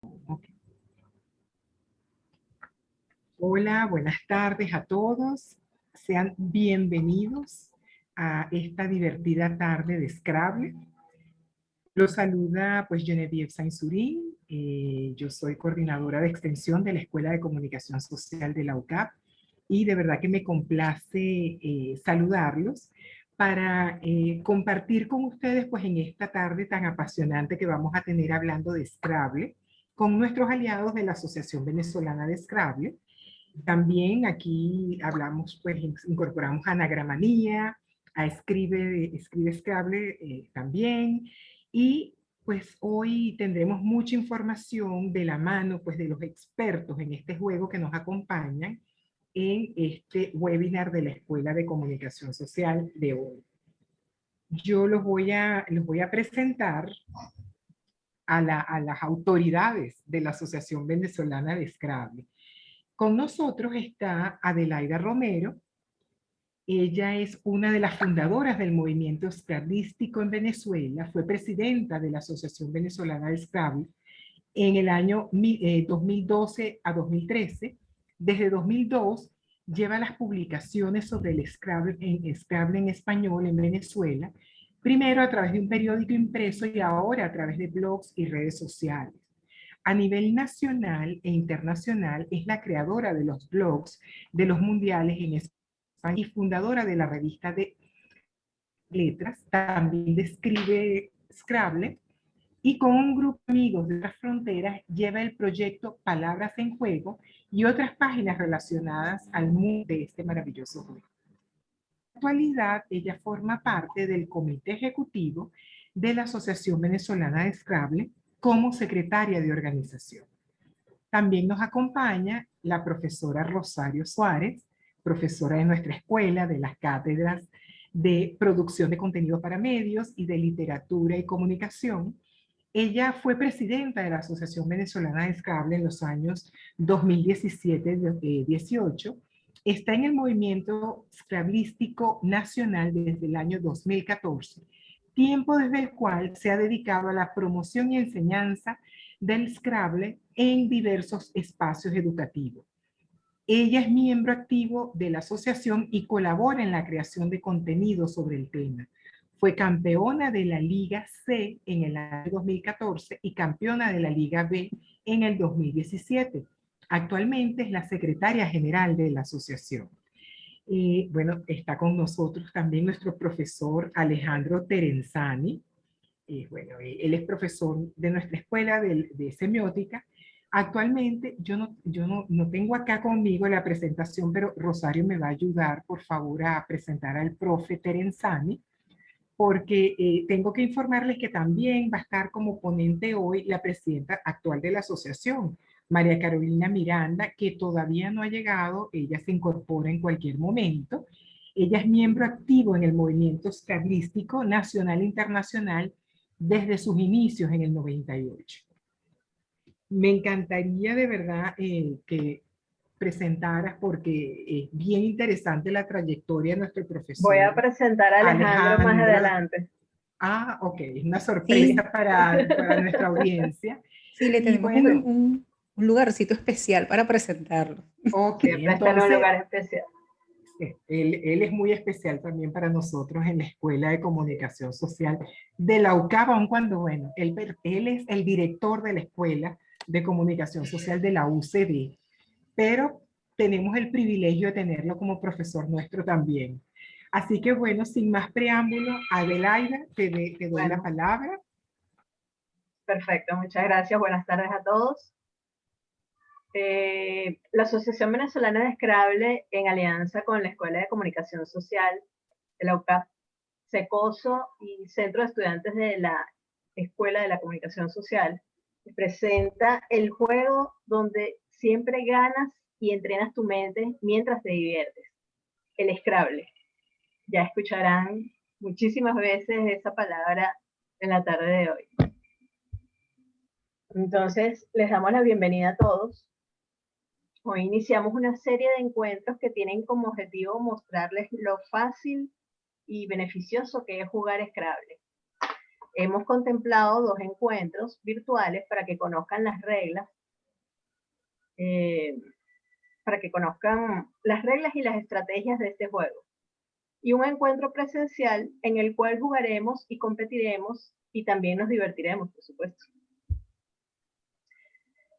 Ok. Hola, buenas tardes a todos. Sean bienvenidos a esta divertida tarde de Scrabble. Los saluda pues Genevieve Sainzurín. Yo soy coordinadora de extensión de la Escuela de Comunicación Social de la UCAP y de verdad que me complace saludarlos para compartir con ustedes pues en esta tarde tan apasionante que vamos a tener hablando de Scrabble con nuestros aliados de la Asociación Venezolana de Scrabble. También aquí hablamos, pues incorporamos a Anagramanía, a Escribe Scrabble también, y pues hoy tendremos mucha información de la mano pues de los expertos en este juego que nos acompañan en este webinar de la Escuela de Comunicación Social de hoy. Yo los voy a presentar a las autoridades de la Asociación Venezolana de Scrabble. Con nosotros está Adelaida Romero. Ella es una de las fundadoras del movimiento scrablístico en Venezuela. Fue presidenta de la Asociación Venezolana de Scrabble en el año 2012 a 2013. Desde 2002 lleva las publicaciones sobre el Scrabble en español en Venezuela, primero a través de un periódico impreso y ahora a través de blogs y redes sociales. A nivel nacional e internacional es la creadora de los blogs de los mundiales en España y fundadora de la revista de letras. También describe Scrabble y con un grupo de amigos de otras fronteras lleva el proyecto Palabras en Juego y otras páginas relacionadas al mundo de este maravilloso juego. En la actualidad, ella forma parte del comité ejecutivo de la Asociación Venezolana de Scrabble como secretaria de organización. También nos acompaña la profesora Rosario Suárez, profesora de nuestra escuela de las cátedras de producción de contenido para medios y de literatura y comunicación. Ella fue presidenta de la Asociación Venezolana de Scrabble en los años 2017-18. Está en el movimiento scrablístico nacional desde el año 2014, tiempo desde el cual se ha dedicado a la promoción y enseñanza del Scrabble en diversos espacios educativos. Ella es miembro activo de la asociación y colabora en la creación de contenido sobre el tema. Fue campeona de la Liga C en el año 2014 y campeona de la Liga B en el 2017. Actualmente es la secretaria general de la asociación. Bueno, está con nosotros también nuestro profesor Alejandro Terenzani. Bueno, él es profesor de nuestra escuela de semiótica. Actualmente yo no tengo acá conmigo la presentación, pero Rosario me va a ayudar, por favor, a presentar al profe Terenzani, porque tengo que informarles que también va a estar como ponente hoy la presidenta actual de la asociación, María Carolina Miranda, que todavía no ha llegado. Ella se incorpora en cualquier momento. Ella es miembro activo en el movimiento scrablístico nacional e internacional desde sus inicios en el 98. Me encantaría de verdad que presentaras, porque es bien interesante la trayectoria de nuestro Voy a profesor presentar a Alejandro más Alejandro. adelante. Ah, ok, es una Sí, sorpresa para nuestra audiencia. sí, le Y tenemos bueno, un lugarcito especial para presentarlo. ok, Siempre está en un entonces lugar especial. él es muy especial también para nosotros en la Escuela de Comunicación Social de la UCAP, aun cuando, bueno, él es el director de la Escuela de Comunicación Social de la UCD, pero tenemos el privilegio de tenerlo como profesor nuestro también. Así que bueno, sin más preámbulo, Adelaida, te doy la Bueno, palabra. perfecto, muchas gracias. Buenas tardes a todos. La Asociación Venezolana de Scrabble, en alianza con la Escuela de Comunicación Social de la UCAP, SECOSO y Centro de Estudiantes de la Escuela de la Comunicación Social, presenta el juego donde siempre ganas y entrenas tu mente mientras te diviertes, el Scrabble. Ya escucharán muchísimas veces esa palabra en la tarde de hoy. Entonces, les damos la bienvenida a todos. Hoy iniciamos una serie de encuentros que tienen como objetivo mostrarles lo fácil y beneficioso que es jugar Scrabble. hemos contemplado 2 encuentros virtuales para que conozcan las reglas, y las estrategias de este juego. Y un encuentro presencial en el cual jugaremos y competiremos y también nos divertiremos, por supuesto.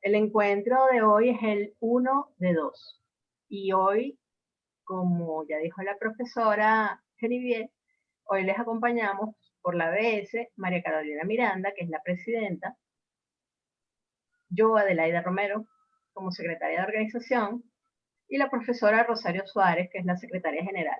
El encuentro de hoy es el 1 de 2. Y hoy, como ya dijo la profesora Genevieve, hoy les acompañamos por la ABS María Carolina Miranda, que es la presidenta, yo, Adelaida Romero, como secretaria de organización, y la profesora Rosario Suárez, que es la secretaria general.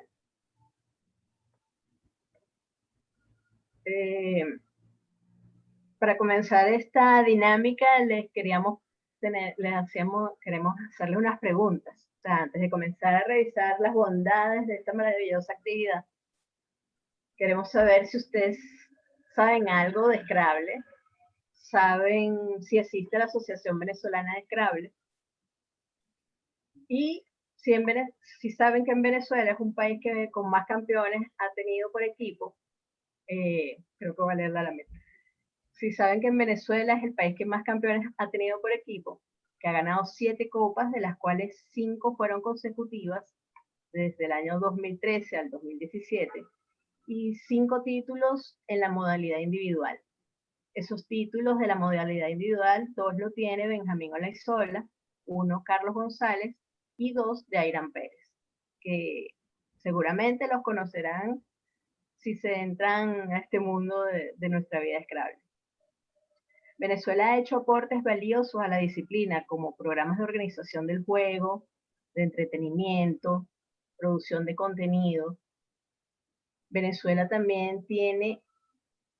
Para comenzar esta dinámica, queremos hacerles unas preguntas. O sea, antes de comenzar a revisar las bondades de esta maravillosa actividad, queremos saber si ustedes saben algo de Scrabble, saben si existe la Asociación Venezolana de Scrabble, y si saben que en Venezuela es un país que con más campeones ha tenido por equipo. Creo que va a leer la meta. Si saben que en Venezuela es el país que más campeones ha tenido por equipo, que ha ganado 7 copas, de las cuales 5 fueron consecutivas desde el año 2013 al 2017, y 5 títulos en la modalidad individual. Esos títulos de la modalidad individual, 2 lo tiene Benjamín Olaizola, 1 Carlos González y 2 de Airan Pérez, que seguramente los conocerán si se entran a este mundo de nuestra vida Scrabble. Venezuela ha hecho aportes valiosos a la disciplina, como programas de organización del juego, de entretenimiento, producción de contenido. Venezuela también tiene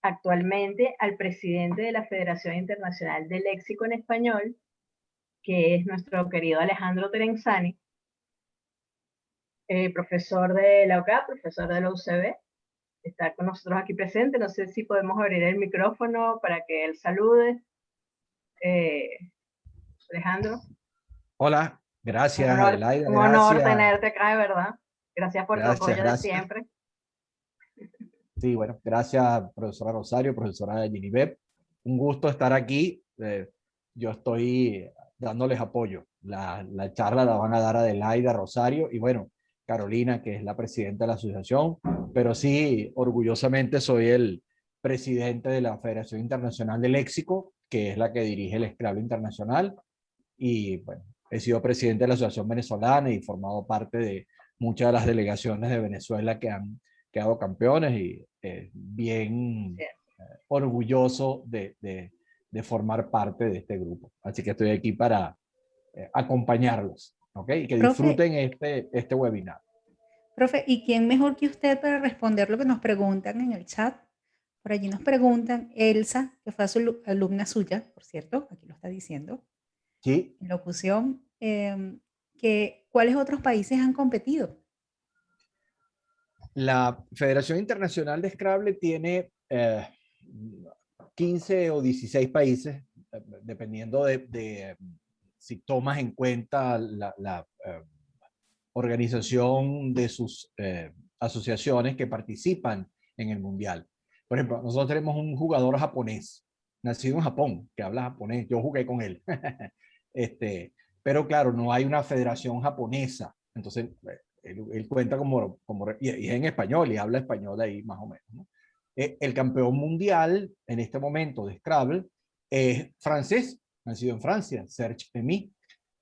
actualmente al presidente de la Federación Internacional de Léxico en Español, que es nuestro querido Alejandro Terenzani, profesor de la UCAP, profesor de la UCB. Está con nosotros aquí presente. No sé si podemos abrir el micrófono para que él salude. Alejandro. Hola, gracias Adelaida. Un honor gracias. tenerte acá, de verdad. Gracias por tu apoyo de siempre. Sí, bueno, gracias profesora Rosario, profesora de Genevieve. Un gusto estar aquí. Yo estoy dándoles apoyo. La charla la van a dar Adelaida, Rosario y bueno, Carolina, que es la presidenta de la asociación, pero sí, orgullosamente soy el presidente de la Federación Internacional de Léxico, que es la que dirige el Scrabble Internacional. Y bueno, he sido presidente de la Asociación Venezolana y formado parte de muchas de las delegaciones de Venezuela que han quedado campeones y bien orgulloso de formar parte de este grupo. Así que estoy aquí para acompañarlos, ¿ok? Y que disfruten este webinar. Profe, ¿y quién mejor que usted para responder lo que nos preguntan en el chat? Por allí nos preguntan, Elsa, que fue alumna suya, por cierto, aquí lo está diciendo, sí, en locución, que ¿cuáles otros países han competido? La Federación Internacional de Scrabble tiene 15 o 16 países, dependiendo de si tomas en cuenta la organización de sus asociaciones que participan en el Mundial. Por ejemplo, nosotros tenemos un jugador japonés, nacido en Japón, que habla japonés. Yo jugué con él. Pero claro, no hay una federación japonesa. Entonces, él cuenta y es en español y habla español ahí más o menos, ¿no? El campeón mundial en este momento de Scrabble es francés, nacido en Francia, Serge Emy,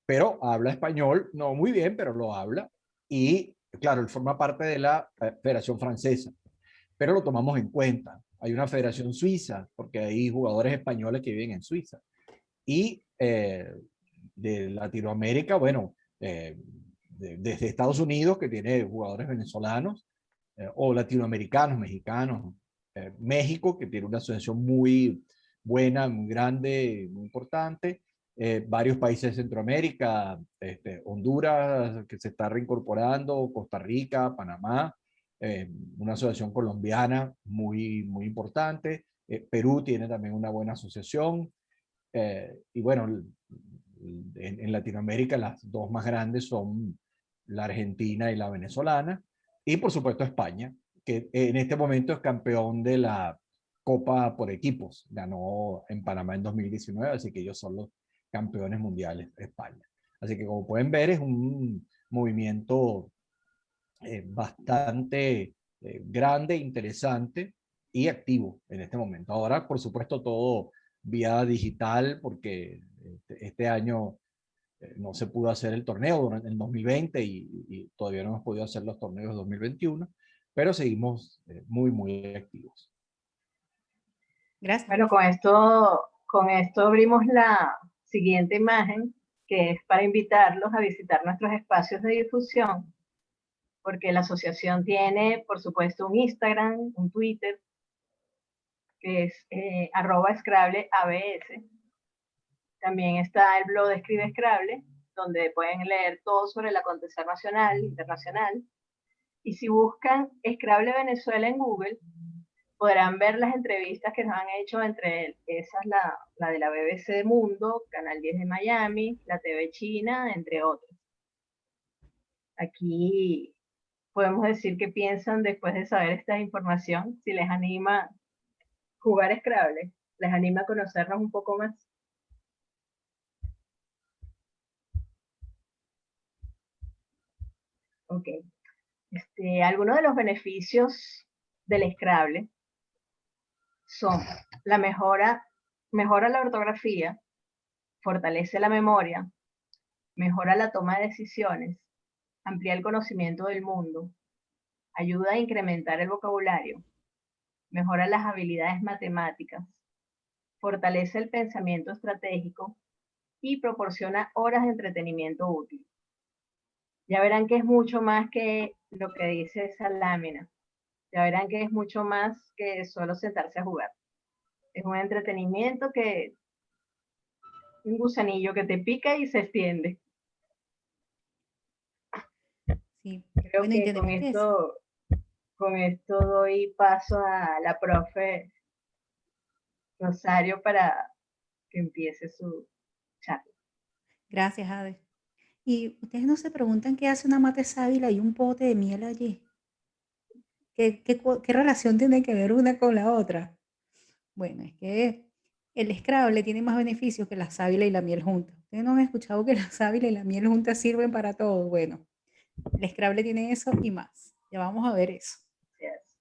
pero habla español, no muy bien, pero lo habla. Y claro, él forma parte de la Federación Francesa, pero lo tomamos en cuenta. Hay una Federación Suiza, porque hay jugadores españoles que viven en Suiza. Y de Latinoamérica, bueno, desde Estados Unidos, que tiene jugadores venezolanos, o latinoamericanos, mexicanos, México, que tiene una asociación muy buena, muy grande, muy importante, varios países de Centroamérica, Honduras, que se está reincorporando, Costa Rica, Panamá, una asociación colombiana muy importante, Perú tiene también una buena asociación, y bueno, en Latinoamérica las 2 más grandes son la Argentina y la venezolana, y por supuesto España, que en este momento es campeón de la Copa por equipos. Ganó en Panamá en 2019, así que ellos son los campeones mundiales de España. Así que como pueden ver, es un movimiento bastante grande, interesante y activo en este momento. Ahora, por supuesto, todo vía digital, porque este año no se pudo hacer el torneo durante el 2020 y todavía no hemos podido hacer los torneos 2021, pero seguimos muy activos. Gracias. Bueno, con esto abrimos la siguiente imagen, que es para invitarlos a visitar nuestros espacios de difusión, porque la asociación tiene, por supuesto, un Instagram, un Twitter, que es @scrabbleabs. También está el blog de Escribe Scrabble, donde pueden leer todo sobre el acontecer nacional, internacional. Y si buscan Scrabble Venezuela en Google, podrán ver las entrevistas que nos han hecho, entre esas la de la BBC Mundo, Canal 10 de Miami, la TV China, entre otros. Aquí podemos decir qué piensan después de saber esta información, si les anima jugar Scrabble, les anima a conocernos un poco más. Ok. Algunos de los beneficios del Scrabble son mejora la ortografía, fortalece la memoria, mejora la toma de decisiones, amplía el conocimiento del mundo, ayuda a incrementar el vocabulario, mejora las habilidades matemáticas, fortalece el pensamiento estratégico y proporciona horas de entretenimiento útil. Ya verán que es mucho más que lo que dice esa lámina. Ya verán que es mucho más que solo sentarse a jugar. Es un entretenimiento un gusanillo que te pica y se extiende. Sí. Creo Bueno, y que tenemos que con esto doy paso a la profe Rosario para que empiece su charla. Gracias, Ade. Y ustedes no se preguntan qué hace una mate sábila y un pote de miel allí. ¿Qué relación tiene que ver una con la otra? Bueno, es que el Scrabble tiene más beneficios que la sábila y la miel juntas. Ustedes no han escuchado que la sábila y la miel juntas sirven para todo. Bueno, el Scrabble tiene eso y más. Ya vamos a ver eso. Gracias.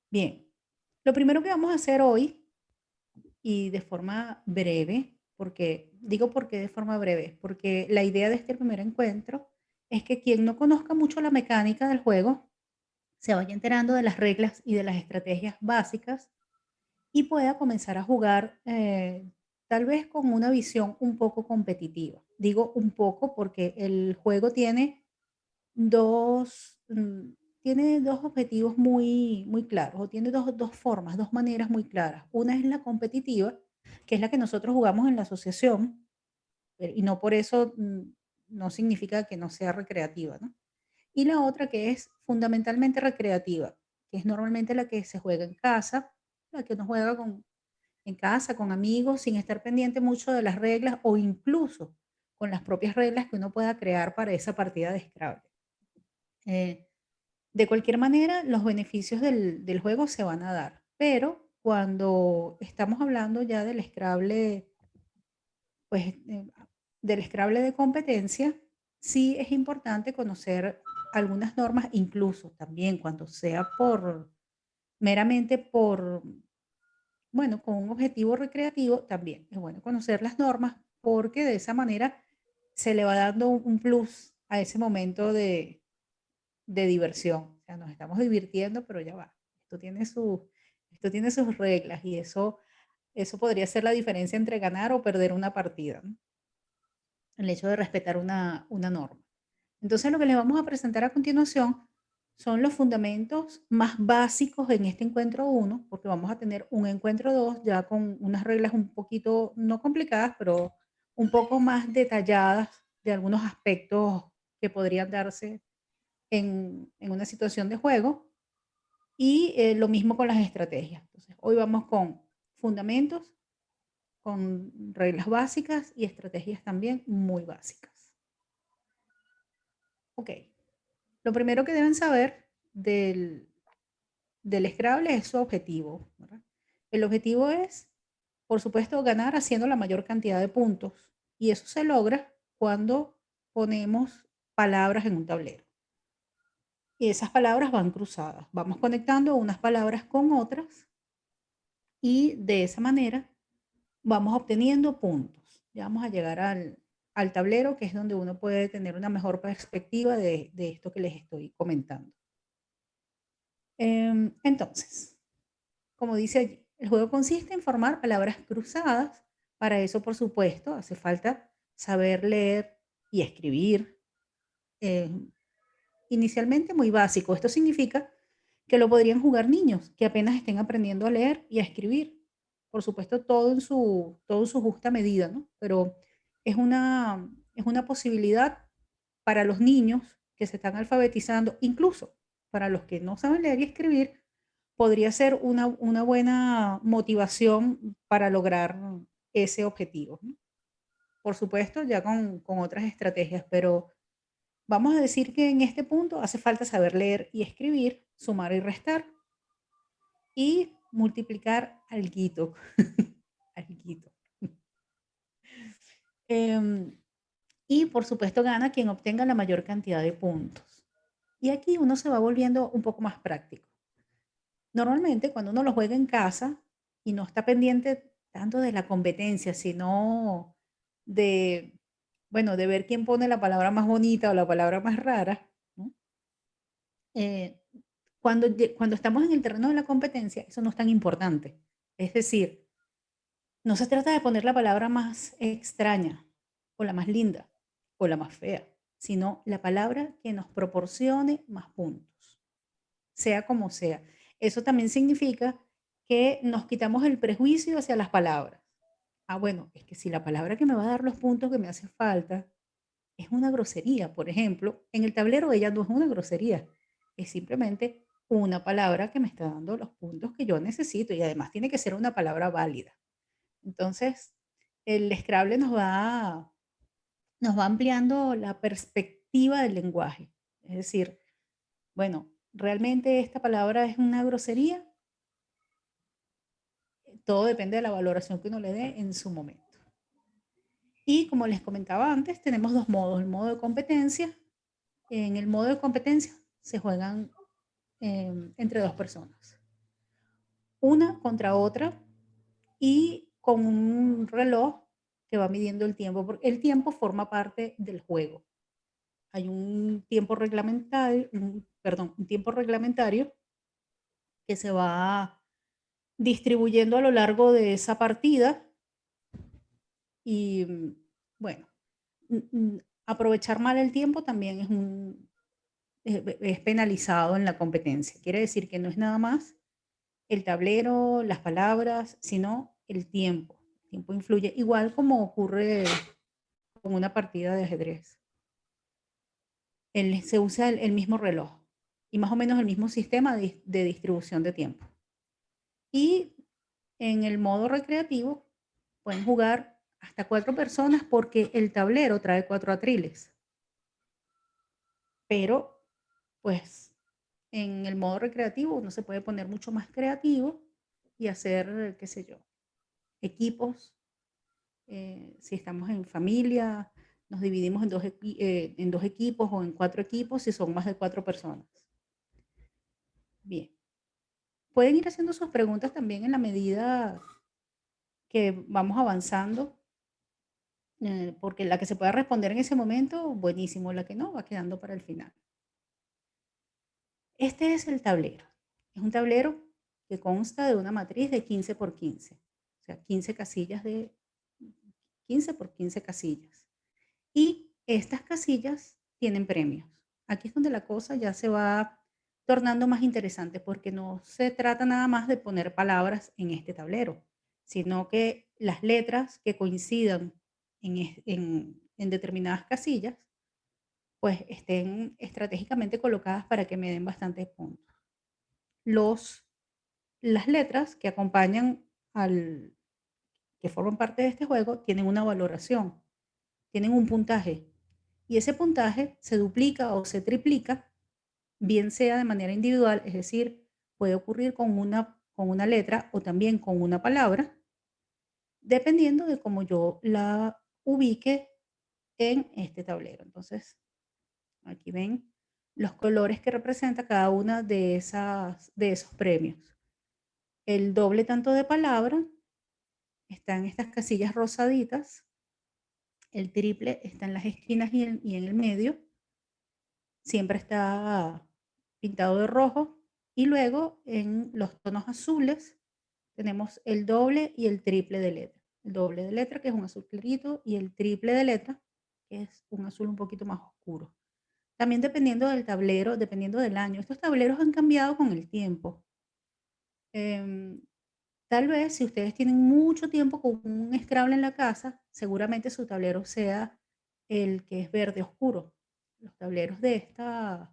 Bien, lo primero que vamos a hacer hoy, y de forma breve, ¿por qué de forma breve? Porque la idea de este primer encuentro es que quien no conozca mucho la mecánica del juego se vaya enterando de las reglas y de las estrategias básicas y pueda comenzar a jugar tal vez con una visión un poco competitiva. Digo un poco porque el juego dos, mm, tiene dos objetivos muy claros, o tiene dos formas, dos maneras muy claras. Una es la competitiva, que es la que nosotros jugamos en la asociación, y no por eso no significa que no sea recreativa, ¿no? Y la otra que es fundamentalmente recreativa, que es normalmente la que se juega en casa, la que uno juega en casa, con amigos, sin estar pendiente mucho de las reglas o incluso con las propias reglas que uno pueda crear para esa partida de Scrabble. Eh, de cualquier manera, los beneficios del juego se van a dar, pero cuando estamos hablando ya del Scrabble, pues del Scrabble de competencia, sí es importante conocer algunas normas, incluso también cuando sea meramente bueno, con un objetivo recreativo, también es bueno conocer las normas porque de esa manera se le va dando un plus a ese momento de diversión. O sea, nos estamos divirtiendo, pero ya va. Esto tiene sus reglas y eso podría ser la diferencia entre ganar o perder una partida, ¿no? El hecho de respetar una norma. Entonces, lo que les vamos a presentar a continuación son los fundamentos más básicos en este encuentro 1, porque vamos a tener un encuentro 2 ya con unas reglas un poquito, no complicadas, pero un poco más detalladas de algunos aspectos que podrían darse en una situación de juego. Y lo mismo con las estrategias. Entonces, hoy vamos con fundamentos, con reglas básicas y estrategias también muy básicas. Ok. Lo primero que deben saber del Scrabble es su objetivo, ¿verdad? El objetivo es, por supuesto, ganar haciendo la mayor cantidad de puntos. Y eso se logra cuando ponemos palabras en un tablero. Y esas palabras van cruzadas. Vamos conectando unas palabras con otras y de esa manera vamos obteniendo puntos. Ya vamos a llegar al tablero, que es donde uno puede tener una mejor perspectiva de esto que les estoy comentando. Entonces, como dice allí, el juego consiste en formar palabras cruzadas. Para eso, por supuesto, hace falta saber leer y escribir. Inicialmente muy básico. Esto significa que lo podrían jugar niños que apenas estén aprendiendo a leer y a escribir. Por supuesto, todo en su justa medida, ¿no? Pero es una posibilidad para los niños que se están alfabetizando, incluso para los que no saben leer y escribir, podría ser una buena motivación para lograr ese objetivo, ¿no? Por supuesto, ya con otras estrategias, pero vamos a decir que en este punto hace falta saber leer y escribir, sumar y restar y multiplicar alguito. Alguito. Y por supuesto gana quien obtenga la mayor cantidad de puntos. Y aquí uno se va volviendo un poco más práctico. Normalmente cuando uno lo juega en casa y no está pendiente tanto de la competencia, sino de, bueno, de ver quién pone la palabra más bonita o la palabra más rara, ¿no? Cuando estamos en el terreno de la competencia, eso no es tan importante. Es decir, no se trata de poner la palabra más extraña o la más linda o la más fea, sino la palabra que nos proporcione más puntos, sea como sea. Eso también significa que nos quitamos el prejuicio hacia las palabras. Ah, bueno, es que si la palabra que me va a dar los puntos que me hace falta es una grosería, por ejemplo, en el tablero ella no es una grosería, es simplemente una palabra que me está dando los puntos que yo necesito y además tiene que ser una palabra válida. Entonces, el Scrabble nos va ampliando la perspectiva del lenguaje. Es decir, bueno, ¿realmente esta palabra es una grosería? Todo depende de la valoración que uno le dé en su momento. Y como les comentaba antes, tenemos dos modos. El modo de competencia. En el modo de competencia se juegan entre dos personas. Una contra otra y con un reloj que va midiendo el tiempo, porque el tiempo forma parte del juego. Hay un tiempo reglamentario, un tiempo reglamentario que se va distribuyendo a lo largo de esa partida y bueno, aprovechar mal el tiempo también es penalizado en la competencia. Quiere decir que no es nada más el tablero, las palabras, sino el tiempo. El tiempo influye, igual como ocurre con una partida de ajedrez. Se usa el mismo reloj y más o menos el mismo sistema de distribución de tiempo. Y en el modo recreativo pueden jugar hasta 4 personas porque el tablero trae 4 atriles. Pero, pues, en el modo recreativo uno se puede poner mucho más creativo y hacer, qué sé yo, equipos. Si estamos en familia, nos dividimos en dos equipos o en 4 equipos si son más de 4 personas. Bien. Pueden ir haciendo sus preguntas también en la medida que vamos avanzando, porque la que se pueda responder en ese momento, buenísimo, la que no, va quedando para el final. Este es el tablero. Es un tablero que consta de una matriz de 15 por 15, o sea, 15 casillas de 15 por 15 casillas. Y estas casillas tienen premios. Aquí es donde la cosa ya se va tornando más interesante porque no se trata nada más de poner palabras en este tablero, sino que las letras que coincidan en determinadas casillas, pues estén estratégicamente colocadas para que me den bastantes puntos. Las letras que acompañan que forman parte de este juego tienen una valoración, tienen un puntaje y ese puntaje se duplica o se triplica, bien sea de manera individual, es decir, puede ocurrir con una letra o también con una palabra, dependiendo de cómo yo la ubique en este tablero. Entonces, aquí ven los colores que representa cada una de esos premios. El doble tanto de palabra está en estas casillas rosaditas, el triple está en las esquinas y en el medio, siempre está pintado de rojo, y luego en los tonos azules tenemos el doble y el triple de letra. El doble de letra, que es un azul clarito, y el triple de letra, que es un azul un poquito más oscuro. También dependiendo del tablero, dependiendo del año. Estos tableros han cambiado con el tiempo. Tal vez si ustedes tienen mucho tiempo con un Scrabble en la casa, seguramente su tablero sea el que es verde oscuro. Los tableros de esta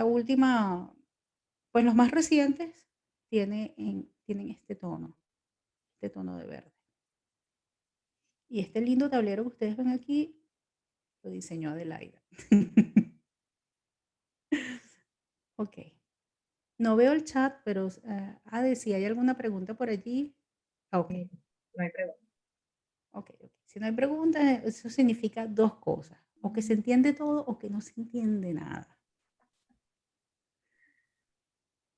última, pues los más recientes, tienen este tono de verde. Y este lindo tablero que ustedes ven aquí, lo diseñó Adelaida. Ok. No veo el chat, pero Ade, si hay alguna pregunta por allí. Ok. No hay pregunta. Ok. Si no hay preguntas, eso significa dos cosas. O que se entiende todo o que no se entiende nada.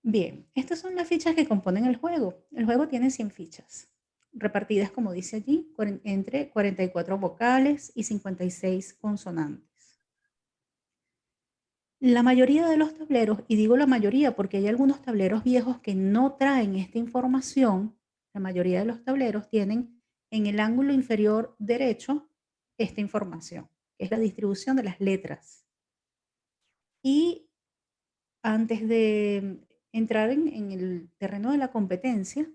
Bien, estas son las fichas que componen el juego. El juego tiene 100 fichas, repartidas, como dice allí, entre 44 vocales y 56 consonantes. La mayoría de los tableros, y digo la mayoría porque hay algunos tableros viejos que no traen esta información, la mayoría de los tableros tienen en el ángulo inferior derecho esta información, que es la distribución de las letras. Y antes de entrar en el terreno de la competencia,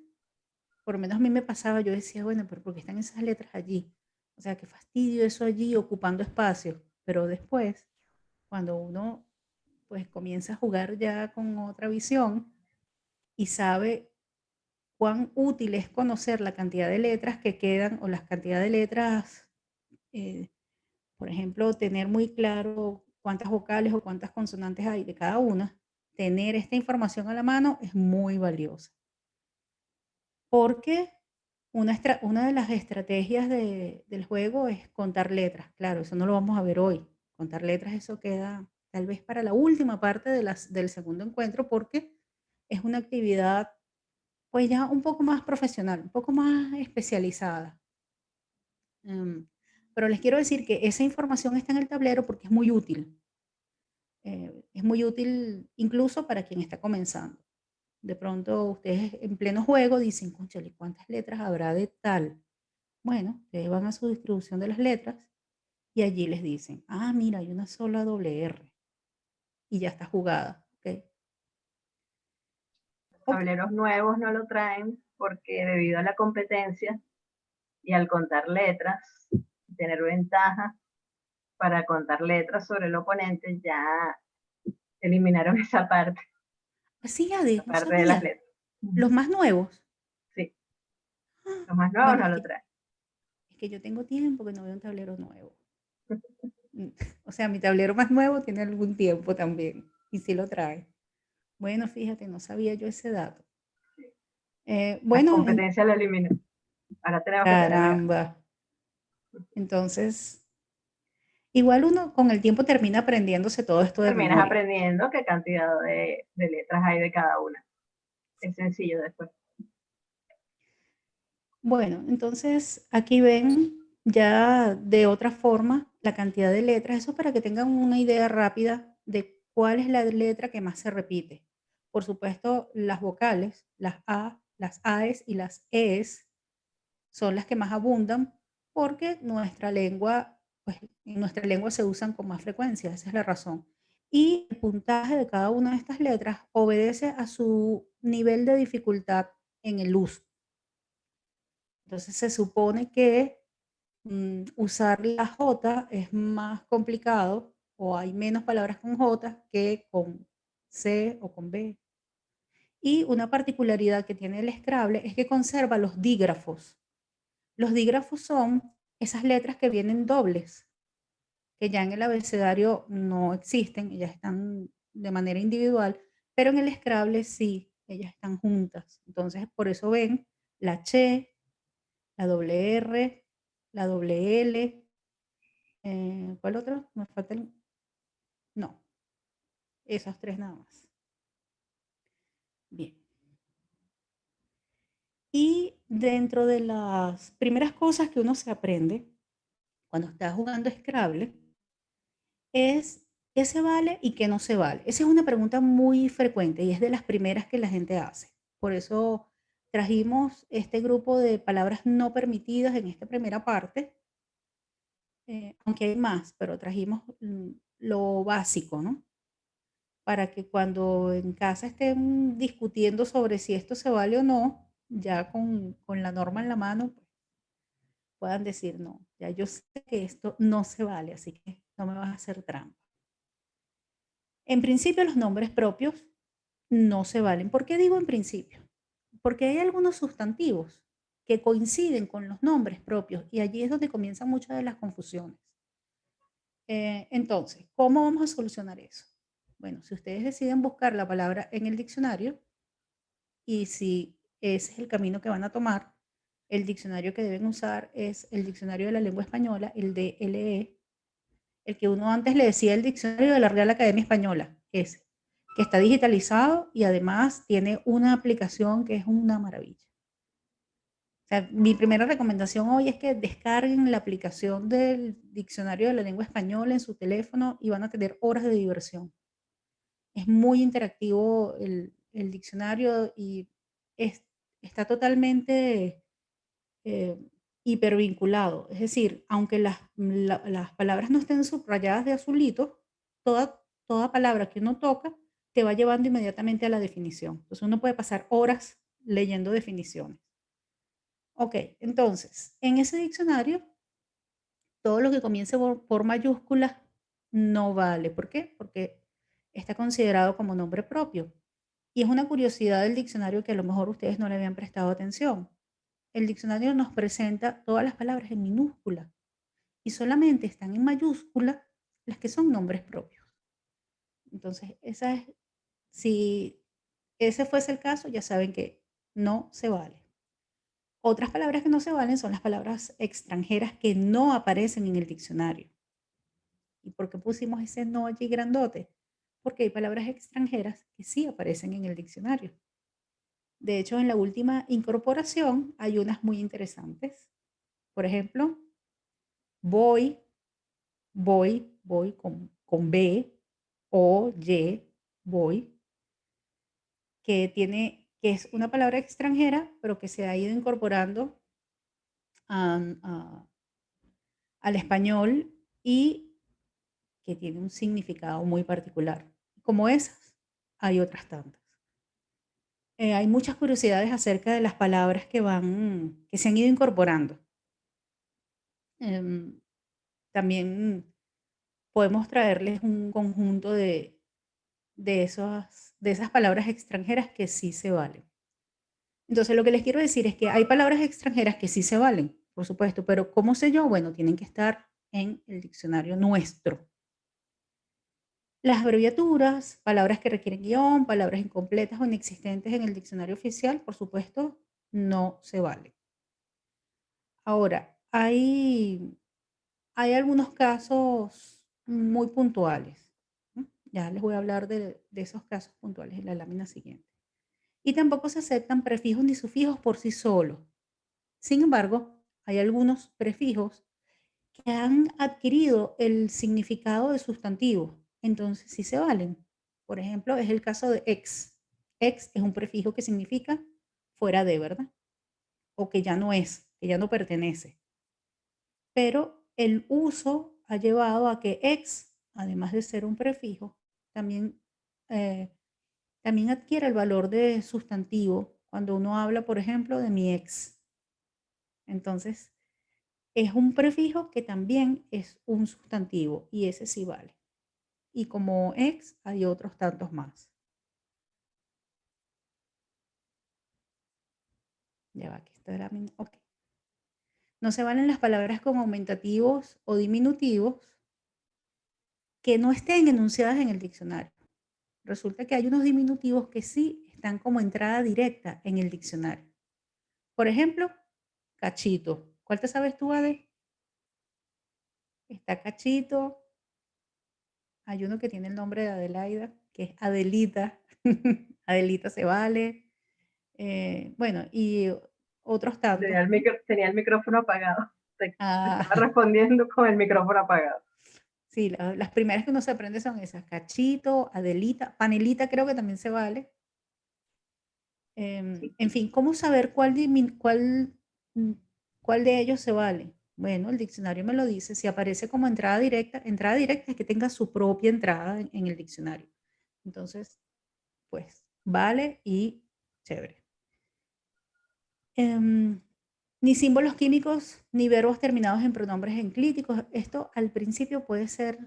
por lo menos a mí me pasaba, yo decía, bueno, pero ¿por qué están esas letras allí? O sea, qué fastidio eso allí ocupando espacio. Pero después, cuando uno pues comienza a jugar ya con otra visión y sabe cuán útil es conocer la cantidad de letras que quedan o la cantidad de letras, por ejemplo, tener muy claro cuántas vocales o cuántas consonantes hay de cada una, tener esta información a la mano es muy valiosa. Porque una de las estrategias del juego es contar letras. Claro, eso no lo vamos a ver hoy. Contar letras, eso queda tal vez para la última parte del segundo encuentro, porque es una actividad pues ya un poco más profesional, un poco más especializada. Pero les quiero decir que esa información está en el tablero porque es muy útil. Es muy útil incluso para quien está comenzando. De pronto ustedes en pleno juego dicen, cónchale, ¿cuántas letras habrá de tal? Bueno, ustedes van a su distribución de las letras y allí les dicen, ah, mira, hay una sola doble R y ya está jugada. ¿Okay? Los tableros nuevos no lo traen porque debido a la competencia y al contar letras, tener ventaja para contar letras sobre el oponente, ya eliminaron esa parte. Así, Ade, Esa no parte de las sabía. letras. Los más nuevos. Sí. Los más nuevos Bueno, no lo traen. es que yo tengo tiempo que no veo un tablero nuevo. O sea, mi tablero más nuevo tiene algún tiempo también y sí lo trae. Bueno, fíjate, no sabía yo ese dato. La Bueno, competencia lo eliminó. Ahora tenemos que tener. caramba. Entonces, igual uno con el tiempo termina aprendiéndose todo esto de Terminas memoria. aprendiendo qué cantidad de letras hay de cada una. Es sencillo después. Bueno, entonces aquí ven ya de otra forma la cantidad de letras. Eso para que tengan una idea rápida de cuál es la letra que más se repite. Por supuesto, las vocales, las A, las AES y las ES son las que más abundan porque nuestra lengua, pues en nuestra lengua se usan con más frecuencia, esa es la razón. Y el puntaje de cada una de estas letras obedece a su nivel de dificultad en el uso. Entonces se supone que usar la J es más complicado o hay menos palabras con J que con C o con B. Y una particularidad que tiene el Scrabble es que conserva los dígrafos. Los dígrafos son esas letras que vienen dobles, que ya en el abecedario no existen, ya están de manera individual, Pero en el Scrabble sí, ellas están juntas. Entonces, por eso ven la che, la doble R, la doble L. ¿Cuál otro? Me falta el... No, esas tres nada más. Bien. Y dentro de las primeras cosas que uno se aprende cuando está jugando Scrabble es qué se vale y qué no se vale. Esa es una pregunta muy frecuente y es de las primeras que la gente hace. Por eso trajimos este grupo de palabras no permitidas en esta primera parte, aunque hay más, pero trajimos lo básico, ¿no? Para que cuando en casa estén discutiendo sobre si esto se vale o no, ya con la norma en la mano, pues, puedan decir, no, ya yo sé que esto no se vale, así que no me vas a hacer trampa. En principio, los nombres propios no se valen. ¿Por qué digo en principio? Porque hay algunos sustantivos que coinciden con los nombres propios y allí es donde comienzan muchas de las confusiones. Entonces, ¿cómo vamos a solucionar eso? Bueno, si ustedes deciden buscar la palabra en el diccionario y si ese es el camino que van a tomar, el diccionario que deben usar es el diccionario de la lengua española, el DLE, el que uno antes le decía el diccionario de la Real Academia Española, ese, que está digitalizado y además tiene una aplicación que es una maravilla. O sea, mi primera recomendación hoy es que descarguen la aplicación del diccionario de la lengua española en su teléfono y van a tener horas de diversión. Es muy interactivo el diccionario y está totalmente hipervinculado. Es decir, aunque las palabras no estén subrayadas de azulito, toda palabra que uno toca te va llevando inmediatamente a la definición. Entonces uno puede pasar horas leyendo definiciones. Ok, entonces, en ese diccionario, todo lo que comience por mayúsculas no vale. ¿Por qué? Porque está considerado como nombre propio. Y es una curiosidad del diccionario que a lo mejor ustedes no le habían prestado atención. El diccionario nos presenta todas las palabras en minúscula y solamente están en mayúscula las que son nombres propios. Entonces, si ese fuese el caso, ya saben que no se vale. Otras palabras que no se valen son las palabras extranjeras que no aparecen en el diccionario. ¿Y por qué pusimos ese no allí grandote? Porque hay palabras extranjeras que sí aparecen en el diccionario. De hecho, en la última incorporación hay unas muy interesantes. Por ejemplo, voy con B, o, Y, voy, que es una palabra extranjera, pero que se ha ido incorporando al español y que tiene un significado muy particular. Como esas, hay otras tantas. Hay muchas curiosidades acerca de las palabras que se han ido incorporando. También podemos traerles un conjunto de esas palabras extranjeras que sí se valen. Entonces, lo que les quiero decir es que hay palabras extranjeras que sí se valen, por supuesto, pero ¿cómo sé yo? Bueno, tienen que estar en el diccionario nuestro. Las abreviaturas, palabras que requieren guión, palabras incompletas o inexistentes en el diccionario oficial, por supuesto, no se valen. Ahora, hay algunos casos muy puntuales, ¿no? Ya les voy a hablar de esos casos puntuales en la lámina siguiente. Y tampoco se aceptan prefijos ni sufijos por sí solos. Sin embargo, hay algunos prefijos que han adquirido el significado de sustantivo, entonces sí se valen. Por ejemplo, es el caso de ex. Ex es un prefijo que significa fuera de, ¿verdad? O que ya no es, que ya no pertenece. Pero el uso ha llevado a que ex, además de ser un prefijo, también, también adquiere el valor de sustantivo cuando uno habla, por ejemplo, de mi ex. Entonces, es un prefijo que también es un sustantivo y ese sí vale. Y como ex hay otros tantos más. Ya va, aquí está la misma. Ok. No se valen las palabras con aumentativos o diminutivos que no estén enunciadas en el diccionario. Resulta que hay unos diminutivos que sí están como entrada directa en el diccionario. Por ejemplo, cachito. ¿Cuál te sabes tú, Ade? Está cachito. Hay uno que tiene el nombre de Adelaida, que es Adelita. Adelita se vale. Bueno, y otros tantos. Tenía el micrófono apagado. Te Ah, estaba respondiendo con el micrófono apagado. sí, las primeras que uno se aprende son esas. Cachito, Adelita, Panelita creo que también se vale. En fin, ¿cómo saber cuál de ellos se vale? Bueno, el diccionario me lo dice. Si aparece como entrada directa es que tenga su propia entrada en el diccionario. Entonces, pues, vale y chévere. Ni símbolos químicos, ni verbos terminados en pronombres enclíticos. Esto al principio puede ser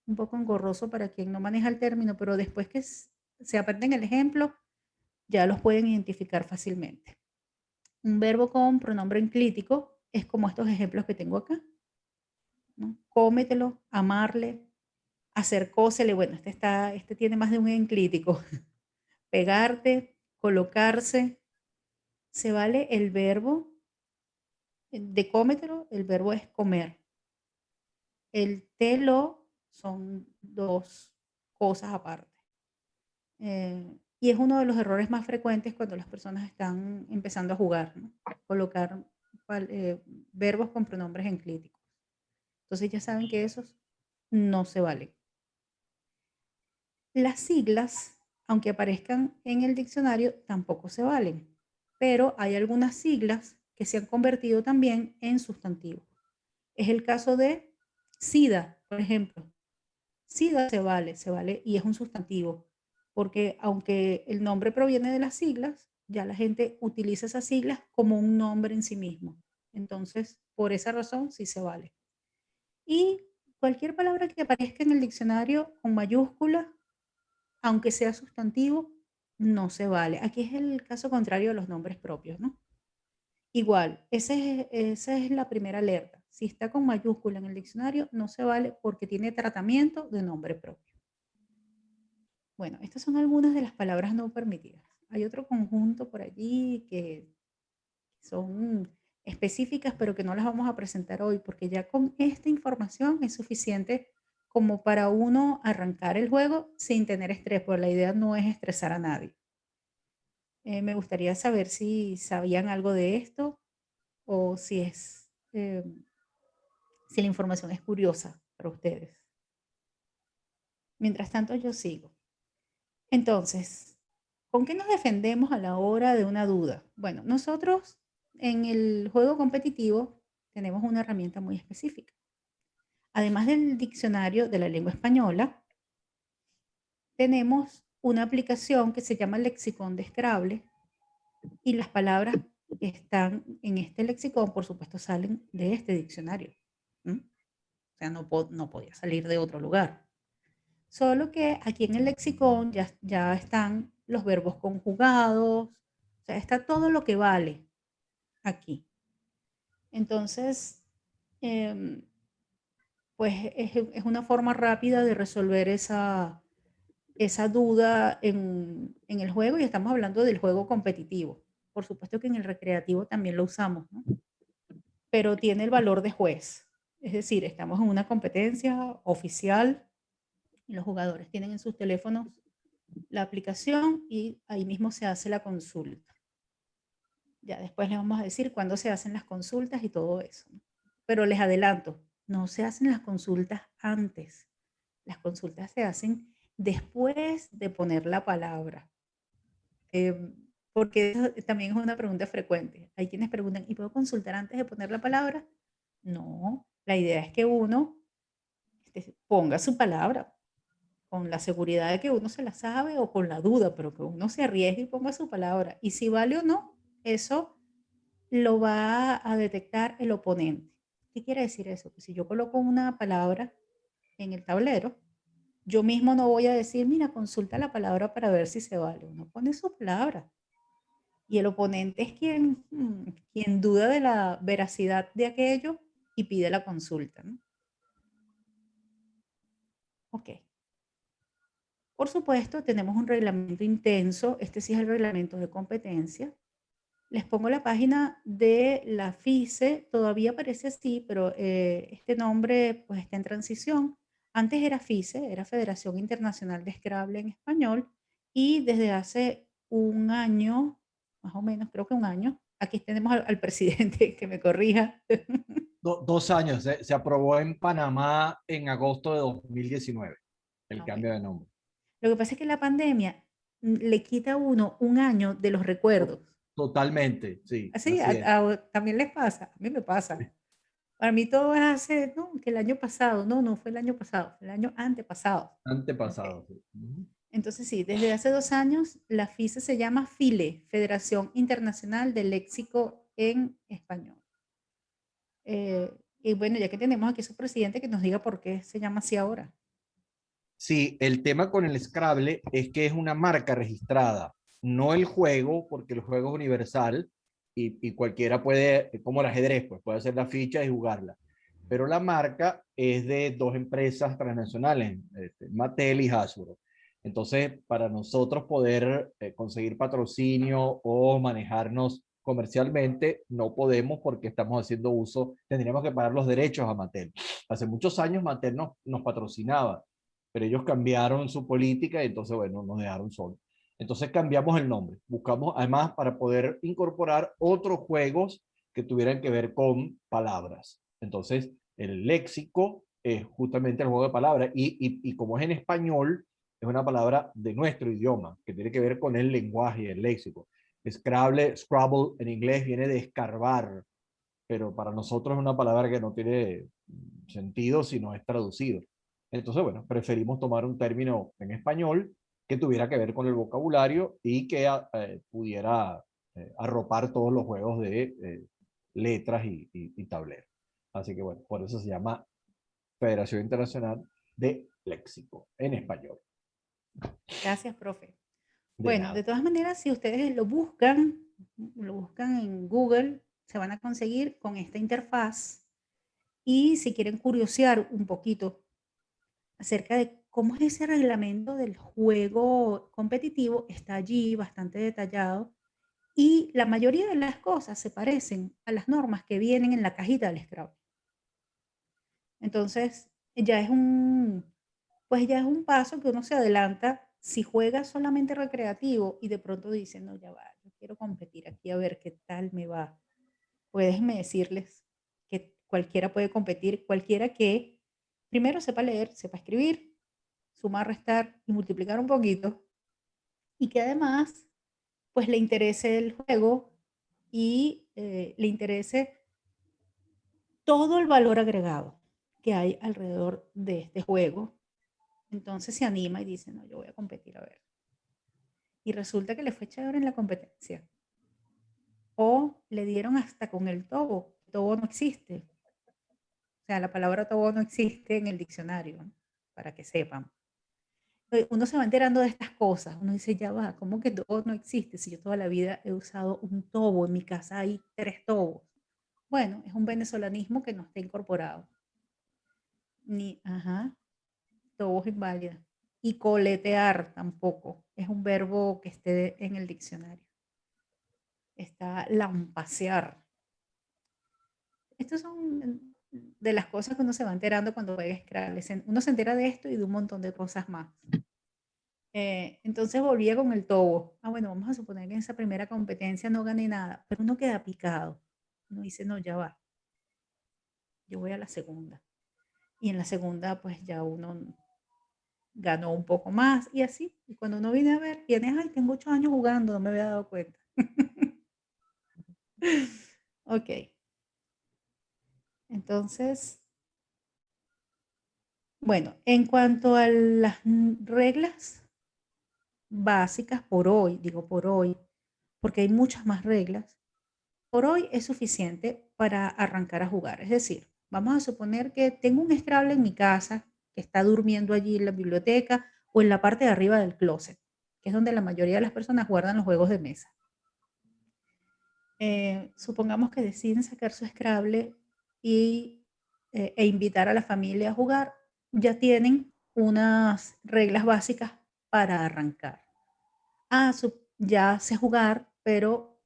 un poco engorroso para quien no maneja el término, pero después que se aprenden el ejemplo, ya los pueden identificar fácilmente. Un verbo con pronombre enclítico es como estos ejemplos que tengo acá, ¿no? Cómetelo, amarle, acercósele. Bueno, este tiene más de un enclítico. Pegarte, colocarse. Se vale el verbo de cómetelo, el verbo es comer. El telo son dos cosas aparte. Y es uno de los errores más frecuentes cuando las personas están empezando a jugar, ¿no? Colocar verbos con pronombres enclíticos. Entonces ya saben que esos no se valen. Las siglas, aunque aparezcan en el diccionario, tampoco se valen. Pero hay algunas siglas que se han convertido también en sustantivos. Es el caso de SIDA, por ejemplo. SIDA se vale y es un sustantivo, porque aunque el nombre proviene de las siglas, ya la gente utiliza esas siglas como un nombre en sí mismo. Entonces, por esa razón, sí se vale. Y cualquier palabra que aparezca en el diccionario con mayúscula, aunque sea sustantivo, no se vale. Aquí es el caso contrario de los nombres propios, ¿no? Igual, esa es la primera alerta. Si está con mayúscula en el diccionario, no se vale porque tiene tratamiento de nombre propio. Bueno, estas son algunas de las palabras no permitidas. Hay otro conjunto por allí que son específicas, pero que no las vamos a presentar hoy, porque ya con esta información es suficiente como para uno arrancar el juego sin tener estrés, porque la idea no es estresar a nadie. Me gustaría saber si sabían algo de esto o si si la información es curiosa para ustedes. Mientras tanto, yo sigo. Entonces, ¿con qué nos defendemos a la hora de una duda? Bueno, nosotros en el juego competitivo tenemos una herramienta muy específica. Además del diccionario de la lengua española, tenemos una aplicación que se llama Lexicon de Scrabble y las palabras que están en este lexicón, por supuesto, salen de este diccionario. O sea, no podía salir de otro lugar. Solo que aquí en el lexicón ya están los verbos conjugados, o sea, está todo lo que vale aquí. Entonces, pues es una forma rápida de resolver esa duda en el juego, y estamos hablando del juego competitivo. Por supuesto que en el recreativo también lo usamos, ¿no? Pero tiene el valor de juez. Es decir, estamos en una competencia oficial y los jugadores tienen en sus teléfonos la aplicación y ahí mismo se hace la consulta. Ya después les vamos a decir cuándo se hacen las consultas y todo eso. Pero les adelanto, no se hacen las consultas antes. Las consultas se hacen después de poner la palabra. Porque eso también es una pregunta frecuente. Hay quienes preguntan, ¿y puedo consultar antes de poner la palabra? No, la idea es que uno ponga su palabra con la seguridad de que uno se la sabe o con la duda, pero que uno se arriesgue y ponga su palabra. Y si vale o no, eso lo va a detectar el oponente. ¿Qué quiere decir eso? Que si yo coloco una palabra en el tablero, yo mismo no voy a decir, mira, consulta la palabra para ver si se vale. Uno pone su palabra. Y el oponente es quien duda de la veracidad de aquello y pide la consulta, ¿no? Ok. Por supuesto, tenemos un reglamento intenso. Este sí es el reglamento de competencia. Les pongo la página de la FICE, todavía aparece así, pero este nombre pues está en transición. Antes era FICE, era Federación Internacional de Scrabble en español, y desde hace un año, más o menos, creo que un año, aquí tenemos al presidente que me corrija. 2 años, se aprobó en Panamá en agosto de 2019, el Ah, cambio bueno. de nombre. Lo que pasa es que la pandemia le quita a uno un año de los recuerdos. Totalmente, sí, Así, así es. también les pasa, a mí me pasa. Para mí todo es hace, no, que el año pasado, no fue el año pasado, fue el año antepasado. Ok. Antepasado, sí. Ujú. Entonces sí, desde hace 2 años la FICE se llama FILE, Federación Internacional de Léxico en Español. Y bueno, ya que tenemos aquí a su presidente, que nos diga por qué se llama así ahora. Sí, el tema con el Scrabble es que es una marca registrada, no el juego, porque el juego es universal y cualquiera puede, como el ajedrez, pues puede hacer la ficha y jugarla. Pero la marca es de dos empresas transnacionales, Mattel y Hasbro. Entonces, para nosotros poder conseguir patrocinio o manejarnos comercialmente, no podemos porque estamos haciendo uso, tendríamos que pagar los derechos a Mattel. Hace muchos años Mattel nos patrocinaba, pero ellos cambiaron su política y entonces, bueno, nos dejaron solos. Entonces cambiamos el nombre. Buscamos, además, para poder incorporar otros juegos que tuvieran que ver con palabras. Entonces, el léxico es justamente el juego de palabras y como es en español, es una palabra de nuestro idioma, que tiene que ver con el lenguaje, el léxico. Scrabble en inglés viene de escarbar, pero para nosotros es una palabra que no tiene sentido si no es traducido. Entonces, bueno, preferimos tomar un término en español que tuviera que ver con el vocabulario y que pudiera arropar todos los juegos de letras y tableros. Así que bueno, por eso se llama Federación Internacional de Léxico en español. Gracias, profe. De Bueno, nada. de todas maneras, si ustedes lo buscan en Google, se van a conseguir con esta interfaz. Y si quieren curiosear un poquito acerca de cómo es ese reglamento del juego competitivo, está allí bastante detallado. Y la mayoría de las cosas se parecen a las normas que vienen en la cajita del Scrabble. Entonces, ya es un paso que uno se adelanta. Si juega solamente recreativo y de pronto dice, no, ya va, yo quiero competir aquí a ver qué tal me va. Pues déjenme decirles que cualquiera puede competir, cualquiera que primero sepa leer, sepa escribir, sumar, restar y multiplicar un poquito, y que además pues le interese el juego y le interese todo el valor agregado que hay alrededor de este juego. Entonces se anima y dice, no, yo voy a competir a ver. Y resulta que le fue chévere en la competencia. O le dieron hasta con el tobo. El tobo no existe. O sea, la palabra tobo no existe en el diccionario, ¿no? Para que sepan. Uno se va enterando de estas cosas. Uno dice, ya va, ¿cómo que tobo no existe? Si yo toda la vida he usado un tobo, en mi casa hay 3 tobos. Bueno, es un venezolanismo que no está incorporado. Ajá, tobo es inválida. Y coletear tampoco es un verbo que esté en el diccionario. Está lampasear. Estos son de las cosas que uno se va enterando cuando juega Scrabble. Uno se entera de esto y de un montón de cosas más. Entonces volvía con el tobo. Bueno, vamos a suponer que en esa primera competencia no gané nada, pero uno queda picado. Uno dice, no, ya va. Yo voy a la segunda. Y en la segunda, pues ya uno ganó un poco más y así. Y cuando uno viene a ver, ay, tengo 8 años jugando, no me había dado cuenta. Ok. Entonces, bueno, en cuanto a las reglas básicas por hoy, digo por hoy, porque hay muchas más reglas, por hoy es suficiente para arrancar a jugar. Es decir, vamos a suponer que tengo un Scrabble en mi casa que está durmiendo allí en la biblioteca o en la parte de arriba del closet, que es donde la mayoría de las personas guardan los juegos de mesa. Supongamos que deciden sacar su Scrabble e invitar a la familia a jugar. Ya tienen unas reglas básicas para arrancar. Ya sé jugar, pero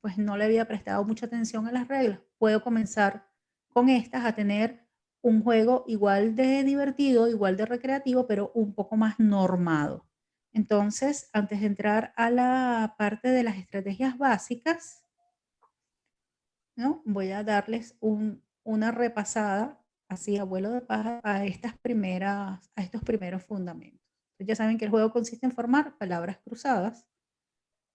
pues no le había prestado mucha atención a las reglas. Puedo comenzar con estas a tener un juego igual de divertido, igual de recreativo, pero un poco más normado. Entonces, antes de entrar a la parte de las estrategias básicas, ¿no? Voy a darles una repasada, así a vuelo de paja, a estos primeros fundamentos. Ya saben que el juego consiste en formar palabras cruzadas.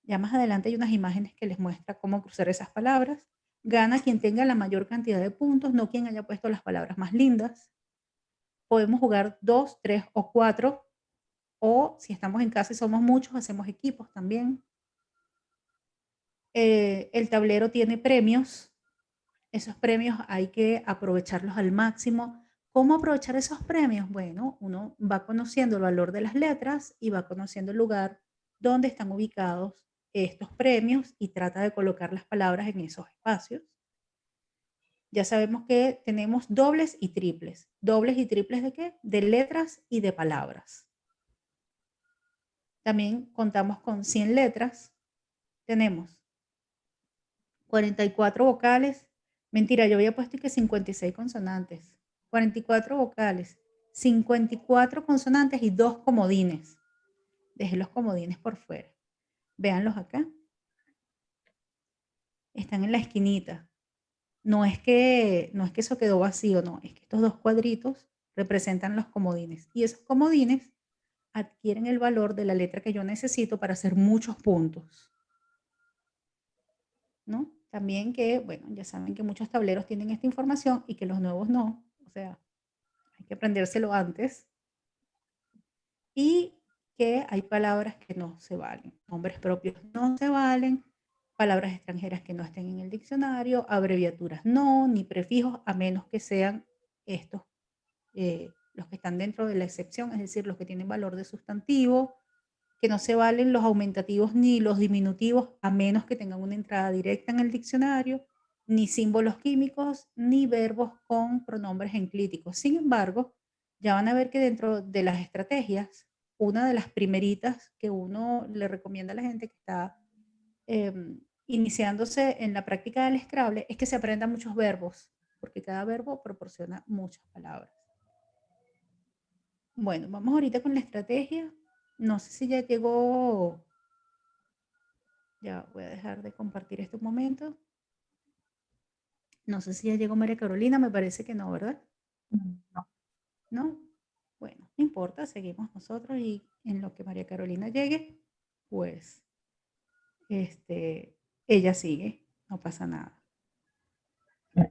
Ya más adelante hay unas imágenes que les muestra cómo cruzar esas palabras. Gana quien tenga la mayor cantidad de puntos, no quien haya puesto las palabras más lindas. Podemos jugar 2, 3 o 4, o si estamos en casa y somos muchos, hacemos equipos también. El tablero tiene premios. Esos premios hay que aprovecharlos al máximo. ¿Cómo aprovechar esos premios? Bueno, uno va conociendo el valor de las letras y va conociendo el lugar donde están ubicados estos premios y trata de colocar las palabras en esos espacios. Ya sabemos que tenemos dobles y triples. ¿Dobles y triples de qué? De letras y de palabras. También contamos con 100 letras. Tenemos 44 vocales. Mentira, yo había puesto que 56 consonantes. 44 vocales, 54 consonantes y 2 comodines. Dejé los comodines por fuera. Véanlos acá. Están en la esquinita. No es que eso quedó vacío, no. Es que estos 2 cuadritos representan los comodines. Y esos comodines adquieren el valor de la letra que yo necesito para hacer muchos puntos, ¿no? También que, bueno, ya saben que muchos tableros tienen esta información y que los nuevos no. O sea, hay que aprendérselo antes. Y que hay palabras que no se valen. Nombres propios no se valen. Palabras extranjeras que no estén en el diccionario. Abreviaturas no, ni prefijos, a menos que sean estos, los que están dentro de la excepción, es decir, los que tienen valor de sustantivo. Que no se valen los aumentativos ni los diminutivos, a menos que tengan una entrada directa en el diccionario, ni símbolos químicos, ni verbos con pronombres enclíticos. Sin embargo, ya van a ver que dentro de las estrategias, una de las primeritas que uno le recomienda a la gente que está iniciándose en la práctica del Scrabble es que se aprendan muchos verbos, porque cada verbo proporciona muchas palabras. Bueno, vamos ahorita con la estrategia. No sé si ya llegó. Ya voy a dejar de compartir este momento. No sé si ya llegó María Carolina, me parece que no, ¿verdad? No. ¿No? Bueno, no importa, seguimos nosotros y en lo que María Carolina llegue, pues ella sigue, no pasa nada.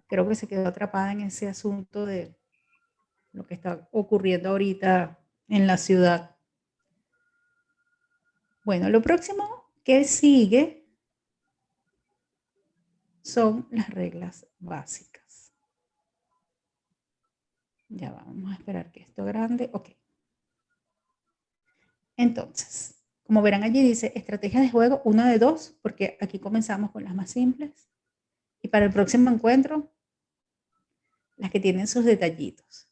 Creo que se quedó atrapada en ese asunto de lo que está ocurriendo ahorita en la ciudad. Bueno, lo próximo que sigue son las reglas básicas. Ya vamos a esperar que esto grande. Ok. Entonces, como verán allí dice estrategia de juego 1 de 2, porque aquí comenzamos con las más simples. Y para el próximo encuentro, las que tienen sus detallitos.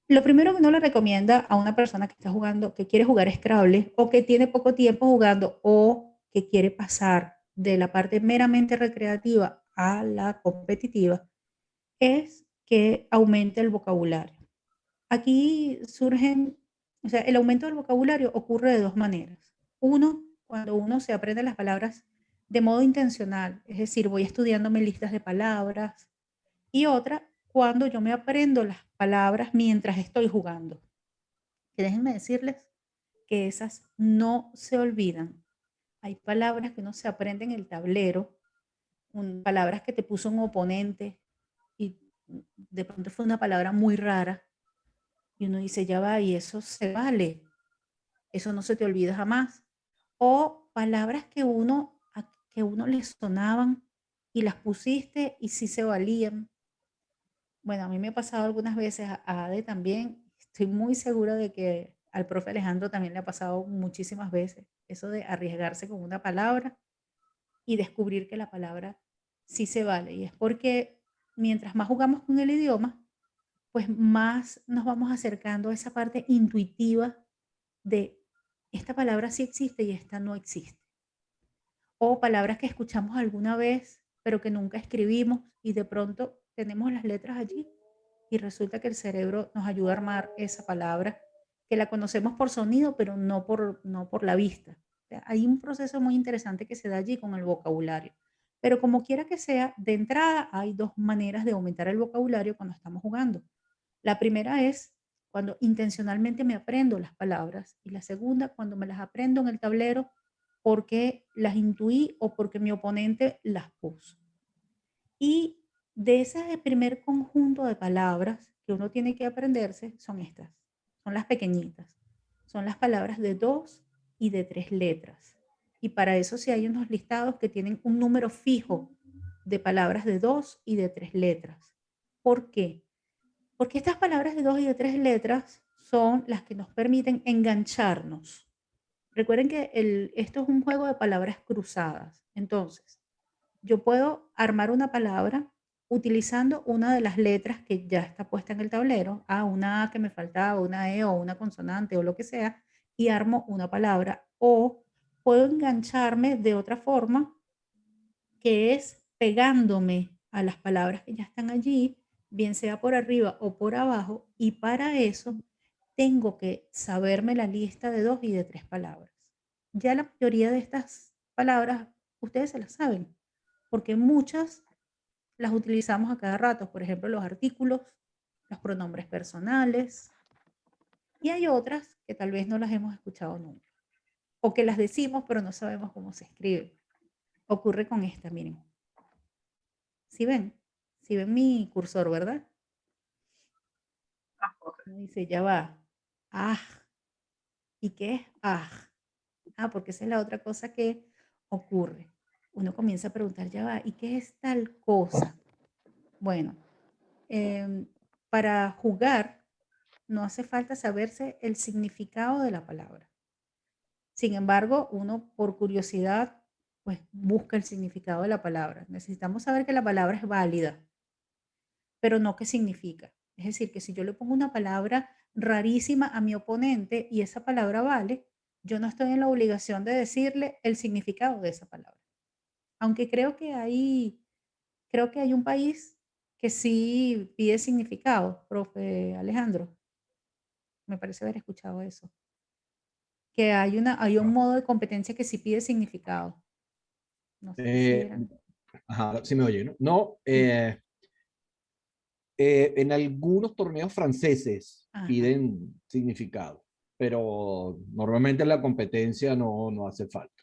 Lo primero que uno le recomienda a una persona que está jugando, que quiere jugar Scrabble o que tiene poco tiempo jugando o que quiere pasar de la parte meramente recreativa a la competitiva, es que aumente el vocabulario. Aquí surgen, o sea, el aumento del vocabulario ocurre de 2 maneras. Uno, cuando uno se aprende las palabras de modo intencional, es decir, voy estudiándome listas de palabras, y otra, cuando yo me aprendo las palabras mientras estoy jugando. Que déjenme decirles que esas no se olvidan. Hay palabras que no se aprende en el tablero, palabras que te puso un oponente y de pronto fue una palabra muy rara y uno dice, ya va, y eso se vale, eso no se te olvida jamás. O palabras que que uno le sonaban y las pusiste y sí se valían. Bueno, a mí me ha pasado algunas veces, a Ade también, estoy muy segura de que al profe Alejandro también le ha pasado muchísimas veces, eso de arriesgarse con una palabra y descubrir que la palabra sí se vale. Y es porque mientras más jugamos con el idioma, pues más nos vamos acercando a esa parte intuitiva de esta palabra sí existe y esta no existe. O palabras que escuchamos alguna vez, pero que nunca escribimos y de pronto tenemos las letras allí y resulta que el cerebro nos ayuda a armar esa palabra que la conocemos por sonido, pero no por la vista. O sea, hay un proceso muy interesante que se da allí con el vocabulario. Pero como quiera que sea, de entrada hay dos maneras de aumentar el vocabulario cuando estamos jugando. La primera es cuando intencionalmente me aprendo las palabras y la segunda cuando me las aprendo en el tablero porque las intuí o porque mi oponente las puso. Y de ese primer conjunto de palabras que uno tiene que aprenderse son estas, son las pequeñitas, son las palabras de 2 y de 3 letras. Y para eso sí hay unos listados que tienen un número fijo de palabras de 2 y de 3 letras. ¿Por qué? Porque estas palabras de 2 y de 3 letras son las que nos permiten engancharnos. Recuerden que esto es un juego de palabras cruzadas. Entonces, yo puedo armar una palabra utilizando una de las letras que ya está puesta en el tablero, una A que me faltaba, una E o una consonante o lo que sea, y armo una palabra. O puedo engancharme de otra forma, que es pegándome a las palabras que ya están allí, bien sea por arriba o por abajo, y para eso tengo que saberme la lista de 2 y de 3 palabras. Ya la mayoría de estas palabras ustedes se las saben, porque muchas las utilizamos a cada rato, por ejemplo, los artículos, los pronombres personales, y hay otras que tal vez no las hemos escuchado nunca, o que las decimos pero no sabemos cómo se escribe. Ocurre con esta, miren. ¿Sí ven? ¿Sí ven mi cursor, verdad? Dice, ya va. Ah. ¿Y qué es ah? Porque esa es la otra cosa que ocurre. Uno comienza a preguntar, ya va, ¿y qué es tal cosa? Bueno, para jugar no hace falta saberse el significado de la palabra. Sin embargo, uno por curiosidad, pues busca el significado de la palabra. Necesitamos saber que la palabra es válida, pero no qué significa. Es decir, que si yo le pongo una palabra rarísima a mi oponente y esa palabra vale, yo no estoy en la obligación de decirle el significado de esa palabra. Aunque creo que hay un país que sí pide significado, profe Alejandro. Me parece haber escuchado eso. Que hay un modo de competencia que sí pide significado. No sé si Eh, era. ajá, sí me oye, ¿no? No, en algunos torneos franceses Ajá. piden significado, pero normalmente en la competencia no hace falta.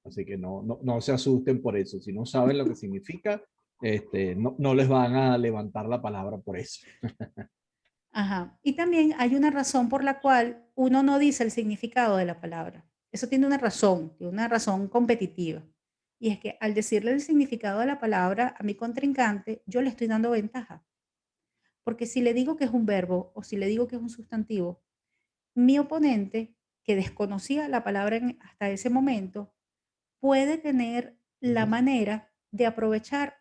Así que no se asusten por eso. Si no saben lo que significa, no les van a levantar la palabra por eso. Ajá. Y también hay una razón por la cual uno no dice el significado de la palabra. Eso tiene una razón competitiva. Y es que al decirle el significado de la palabra a mi contrincante, yo le estoy dando ventaja. Porque si le digo que es un verbo o si le digo que es un sustantivo, mi oponente, que desconocía la palabra hasta ese momento, puede tener la manera de aprovechar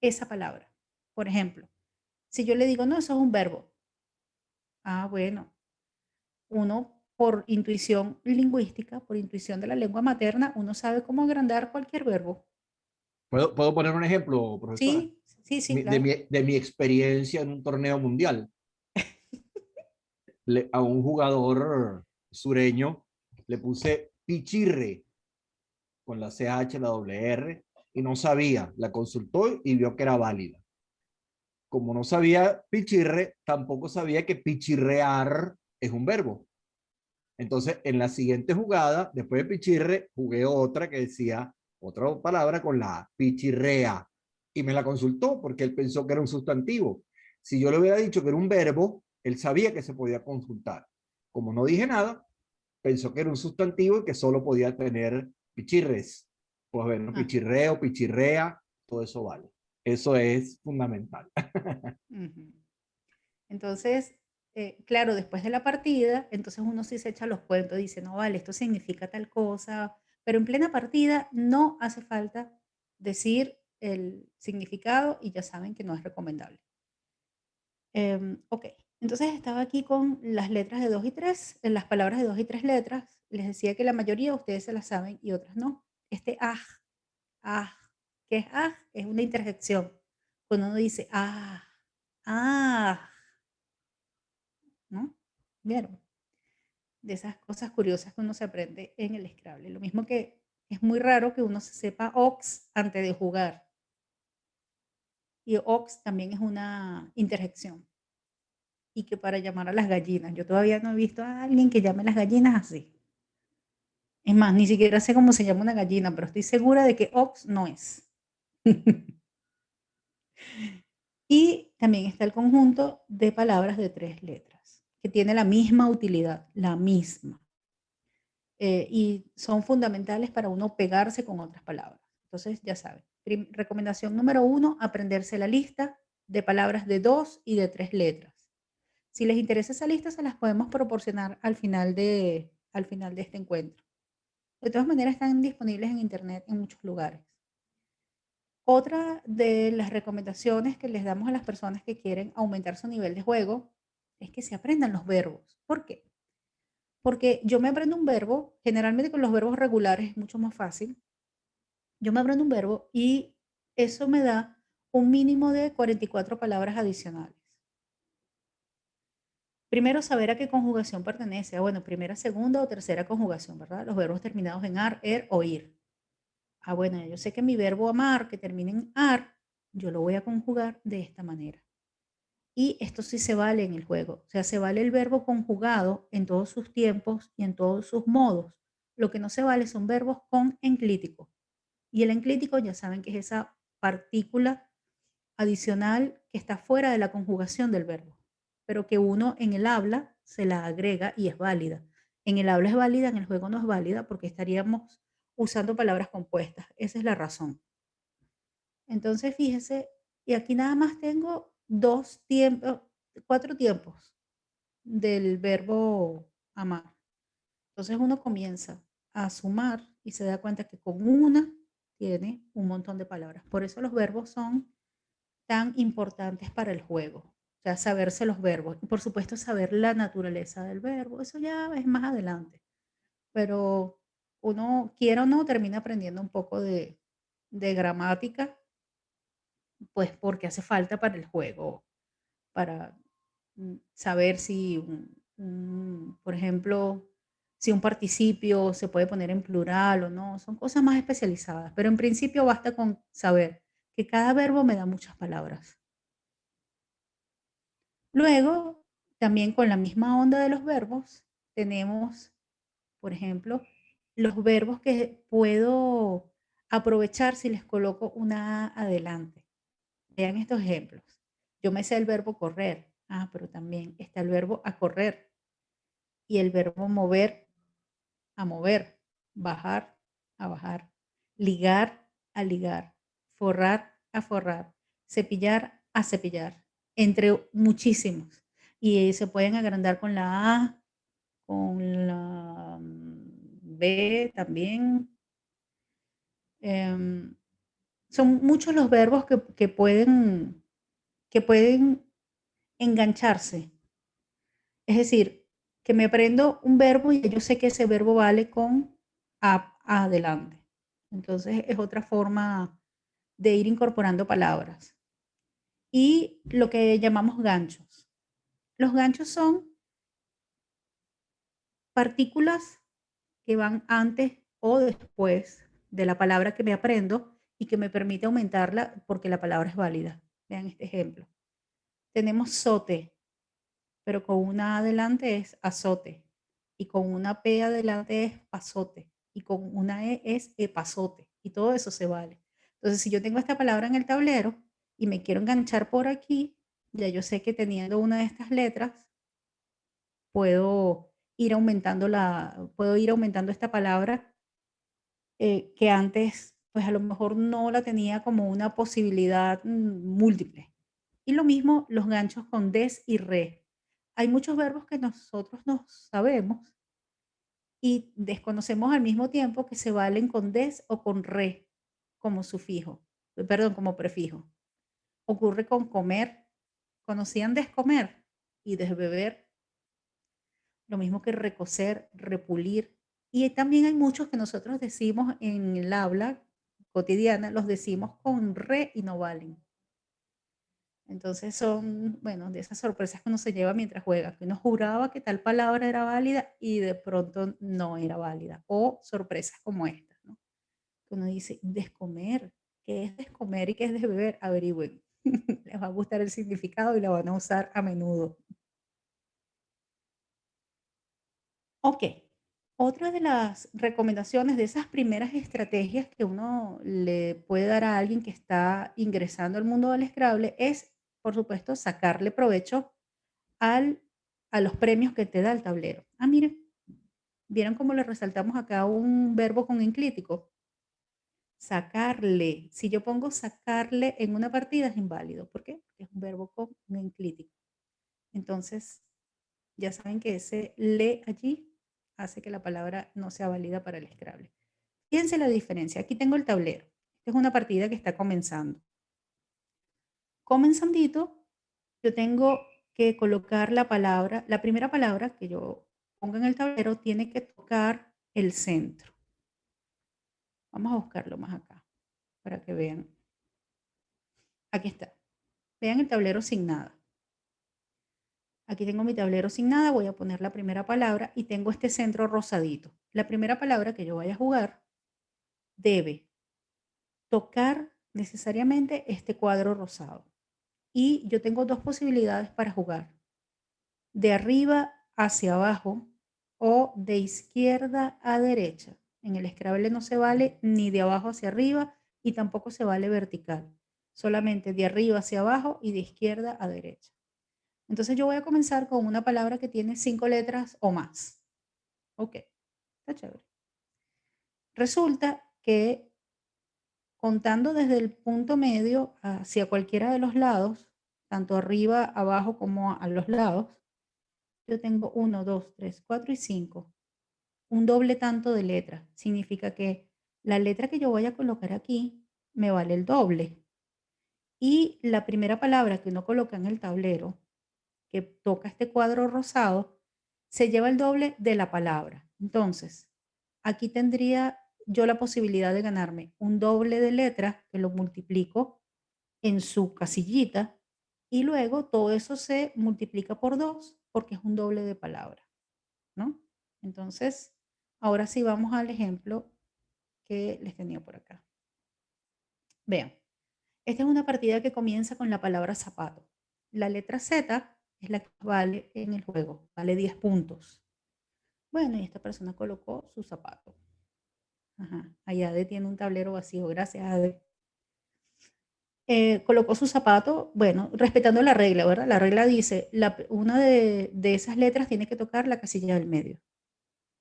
esa palabra. Por ejemplo, si yo le digo, no, eso es un verbo. Bueno, uno por intuición lingüística, por intuición de la lengua materna, uno sabe cómo agrandar cualquier verbo. ¿Puedo poner un ejemplo, profesora? Sí, sí, sí, claro. De mi experiencia en un torneo mundial. A un jugador sureño le puse pichirre con la CH, la doble R, y no sabía, la consultó y vio que era válida. Como no sabía pichirre, tampoco sabía que pichirrear es un verbo. Entonces, en la siguiente jugada, después de pichirre, jugué otra que decía otra palabra con la pichirrea y me la consultó porque él pensó que era un sustantivo. Si yo le hubiera dicho que era un verbo, él sabía que se podía consultar. Como no dije nada, pensó que era un sustantivo y que solo podía tener pichirres. Pues bueno, Ah, pichirreo, pichirrea, todo eso vale. Eso es fundamental. ujú. Entonces, claro, después de la partida, entonces uno sí se echa los cuentos, dice, no, vale, esto significa tal cosa, pero en plena partida no hace falta decir el significado y ya saben que no es recomendable. Ok, Entonces estaba aquí con las letras de 2 y 3, las palabras de 2 y 3 letras. Les decía que la mayoría de ustedes se las saben y otras no. Este aj, ¿qué es aj? Es una interjección. Cuando uno dice ah, ¿no? ¿Vieron? De esas cosas curiosas que uno se aprende en el Scrabble. Lo mismo que es muy raro que uno se sepa ox antes de jugar. Y ox también es una interjección. Y que para llamar a las gallinas. Yo todavía no he visto a alguien que llame a las gallinas así. Es más, ni siquiera sé cómo se llama una gallina, pero estoy segura de que ox no es. Y también está el conjunto de palabras de 3 letras, que tiene la misma utilidad, la misma. Y son fundamentales para uno pegarse con otras palabras. Entonces, ya saben. Recomendación número 1, aprenderse la lista de palabras de 2 y de 3 letras. Si les interesa esa lista, se las podemos proporcionar al final de este encuentro. De todas maneras, están disponibles en internet en muchos lugares. Otra de las recomendaciones que les damos a las personas que quieren aumentar su nivel de juego es que se aprendan los verbos. ¿Por qué? Porque yo me aprendo un verbo, generalmente con los verbos regulares es mucho más fácil. Yo me aprendo un verbo y eso me da un mínimo de 44 palabras adicionales. Primero, saber a qué conjugación pertenece. Bueno, primera, segunda o tercera conjugación, ¿verdad? Los verbos terminados en ar, er o ir. Bueno, yo sé que mi verbo amar, que termina en ar, yo lo voy a conjugar de esta manera. Y esto sí se vale en el juego. O sea, se vale el verbo conjugado en todos sus tiempos y en todos sus modos. Lo que no se vale son verbos con enclítico. Y el enclítico ya saben que es esa partícula adicional que está fuera de la conjugación del verbo, pero que uno en el habla se la agrega y es válida. En el habla es válida, en el juego no es válida porque estaríamos usando palabras compuestas. Esa es la razón. Entonces, fíjese, y aquí nada más tengo 4 tiempos del verbo amar. Entonces uno comienza a sumar y se da cuenta que con una tiene un montón de palabras. Por eso los verbos son tan importantes para el juego. O sea, saberse los verbos. Y por supuesto, saber la naturaleza del verbo. Eso ya es más adelante. Pero uno, quiera o no, termina aprendiendo un poco de gramática, pues porque hace falta para el juego, para saber si, por ejemplo, si un participio se puede poner en plural o no. Son cosas más especializadas. Pero en principio basta con saber que cada verbo me da muchas palabras. Luego, también con la misma onda de los verbos, tenemos, por ejemplo, los verbos que puedo aprovechar si les coloco una A adelante. Vean estos ejemplos. Yo me sé el verbo correr. Pero también está el verbo a correr y el verbo mover, a mover, bajar, a bajar, ligar, a ligar, forrar, a forrar, cepillar, a cepillar, entre muchísimos. Y se pueden agrandar con la A, con la B también. Son muchos los verbos que pueden engancharse. Es decir, que me aprendo un verbo y yo sé que ese verbo vale con a adelante. Entonces es otra forma de ir incorporando palabras. Y lo que llamamos ganchos. Los ganchos son partículas que van antes o después de la palabra que me aprendo y que me permite aumentarla porque la palabra es válida. Vean este ejemplo. Tenemos sote, pero con una A adelante es azote, y con una P adelante es pasote, y con una E es epazote, y todo eso se vale. Entonces, si yo tengo esta palabra en el tablero y me quiero enganchar por aquí, ya yo sé que teniendo una de estas letras, puedo ir aumentando esta palabra que antes, pues a lo mejor no la tenía como una posibilidad múltiple. Y lo mismo los ganchos con des y re. Hay muchos verbos que nosotros no sabemos y desconocemos al mismo tiempo que se valen con des o con re como sufijo, perdón, como prefijo. Ocurre con comer. ¿Conocían descomer? y desbeber, lo mismo que recocer, repulir. Y también hay muchos que nosotros decimos en el habla cotidiana, los decimos con re y no valen. Entonces son, bueno, de esas sorpresas que uno se lleva mientras juega, que uno juraba que tal palabra era válida y de pronto no era válida. O sorpresas como esta, ¿no? Que uno dice, descomer, ¿qué es descomer y qué es desbeber? Averigüen. Les va a gustar el significado y la van a usar a menudo. Ok. Otra de las recomendaciones de esas primeras estrategias que uno le puede dar a alguien que está ingresando al mundo del Scrabble es, por supuesto, sacarle provecho al, a los premios que te da el tablero. Ah, miren, ¿vieron cómo le resaltamos acá un verbo con enclítico? Sacarle. Si yo pongo sacarle en una partida es inválido. ¿Por qué? Porque es un verbo con un enclítico. Entonces, ya saben que ese le allí hace que la palabra no sea válida para el Scrabble. Fíjense la diferencia. Aquí tengo el tablero. Esta es una partida que está comenzando. Comenzandito, yo tengo que colocar la palabra, la primera palabra que yo ponga en el tablero tiene que tocar el centro. Vamos a buscarlo más acá para que vean. Aquí está. Vean el tablero sin nada. Aquí tengo mi tablero sin nada, voy a poner la primera palabra y tengo este centro rosadito. La primera palabra que yo vaya a jugar debe tocar necesariamente este cuadro rosado. Y yo tengo dos posibilidades para jugar. De arriba hacia abajo o de izquierda a derecha. En el Scrabble no se vale ni de abajo hacia arriba y tampoco se vale vertical. Solamente de arriba hacia abajo y de izquierda a derecha. Entonces yo voy a comenzar con una palabra que tiene 5 letras o más. Ok, está chévere. Resulta que contando desde el punto medio hacia cualquiera de los lados, tanto arriba, abajo como a los lados, yo tengo 1, 2, 3, 4 y 5. Un doble tanto de letra. Significa que la letra que yo voy a colocar aquí me vale el doble. Y la primera palabra que uno coloca en el tablero, que toca este cuadro rosado, se lleva el doble de la palabra. Entonces, aquí tendría yo la posibilidad de ganarme un doble de letra que lo multiplico en su casillita y luego todo eso se multiplica por 2 porque es un doble de palabra, ¿no? Entonces, ahora sí vamos al ejemplo que les tenía por acá. Vean, esta es una partida que comienza con la palabra zapato. La letra Z es la que vale en el juego, vale 10 puntos. Bueno, y esta persona colocó su zapato. Ajá, ahí Ade tiene un tablero vacío, gracias Ade. Colocó su zapato, bueno, respetando la regla, ¿verdad? La regla dice, una de esas letras tiene que tocar la casilla del medio.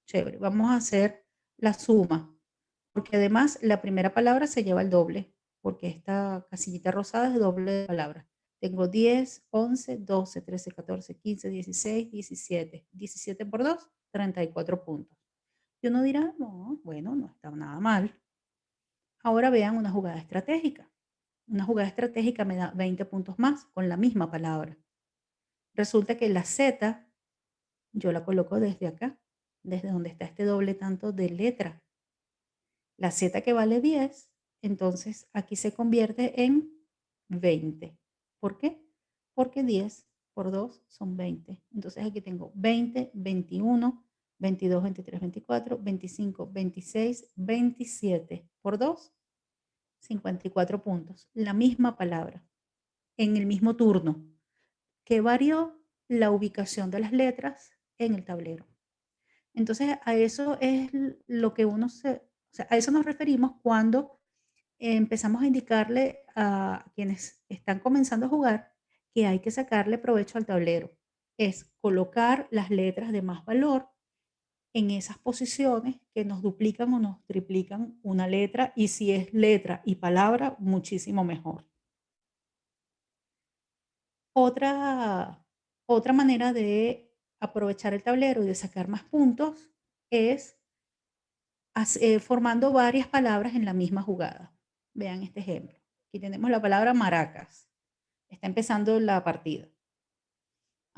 Chévere, vamos a hacer la suma, porque además la primera palabra se lleva el doble, porque esta casillita rosada es doble de palabra. Tengo 10, 11, 12, 13, 14, 15, 16, 17. 17 por 2, 34 puntos. Y uno dirá, no, bueno, no está nada mal. Ahora vean una jugada estratégica. Una jugada estratégica me da 20 puntos más con la misma palabra. Resulta que la Z yo la coloco desde acá, desde donde está este doble tanto de letra. La Z que vale 10, entonces aquí se convierte en 20. ¿Por qué? Porque 10 por 2 son 20. Entonces aquí tengo 20, 21, 22, 23, 24, 25, 26, 27 por 2, 54 puntos. La misma palabra, en el mismo turno, que varió la ubicación de las letras en el tablero. Entonces, a eso es lo que o sea, a eso nos referimos cuando empezamos a indicarle a quienes están comenzando a jugar que hay que sacarle provecho al tablero. Es colocar las letras de más valor en esas posiciones que nos duplican o nos triplican una letra y si es letra y palabra, muchísimo mejor. Otra manera de aprovechar el tablero y de sacar más puntos es formando varias palabras en la misma jugada. Vean este ejemplo. Aquí tenemos la palabra maracas. Está empezando la partida.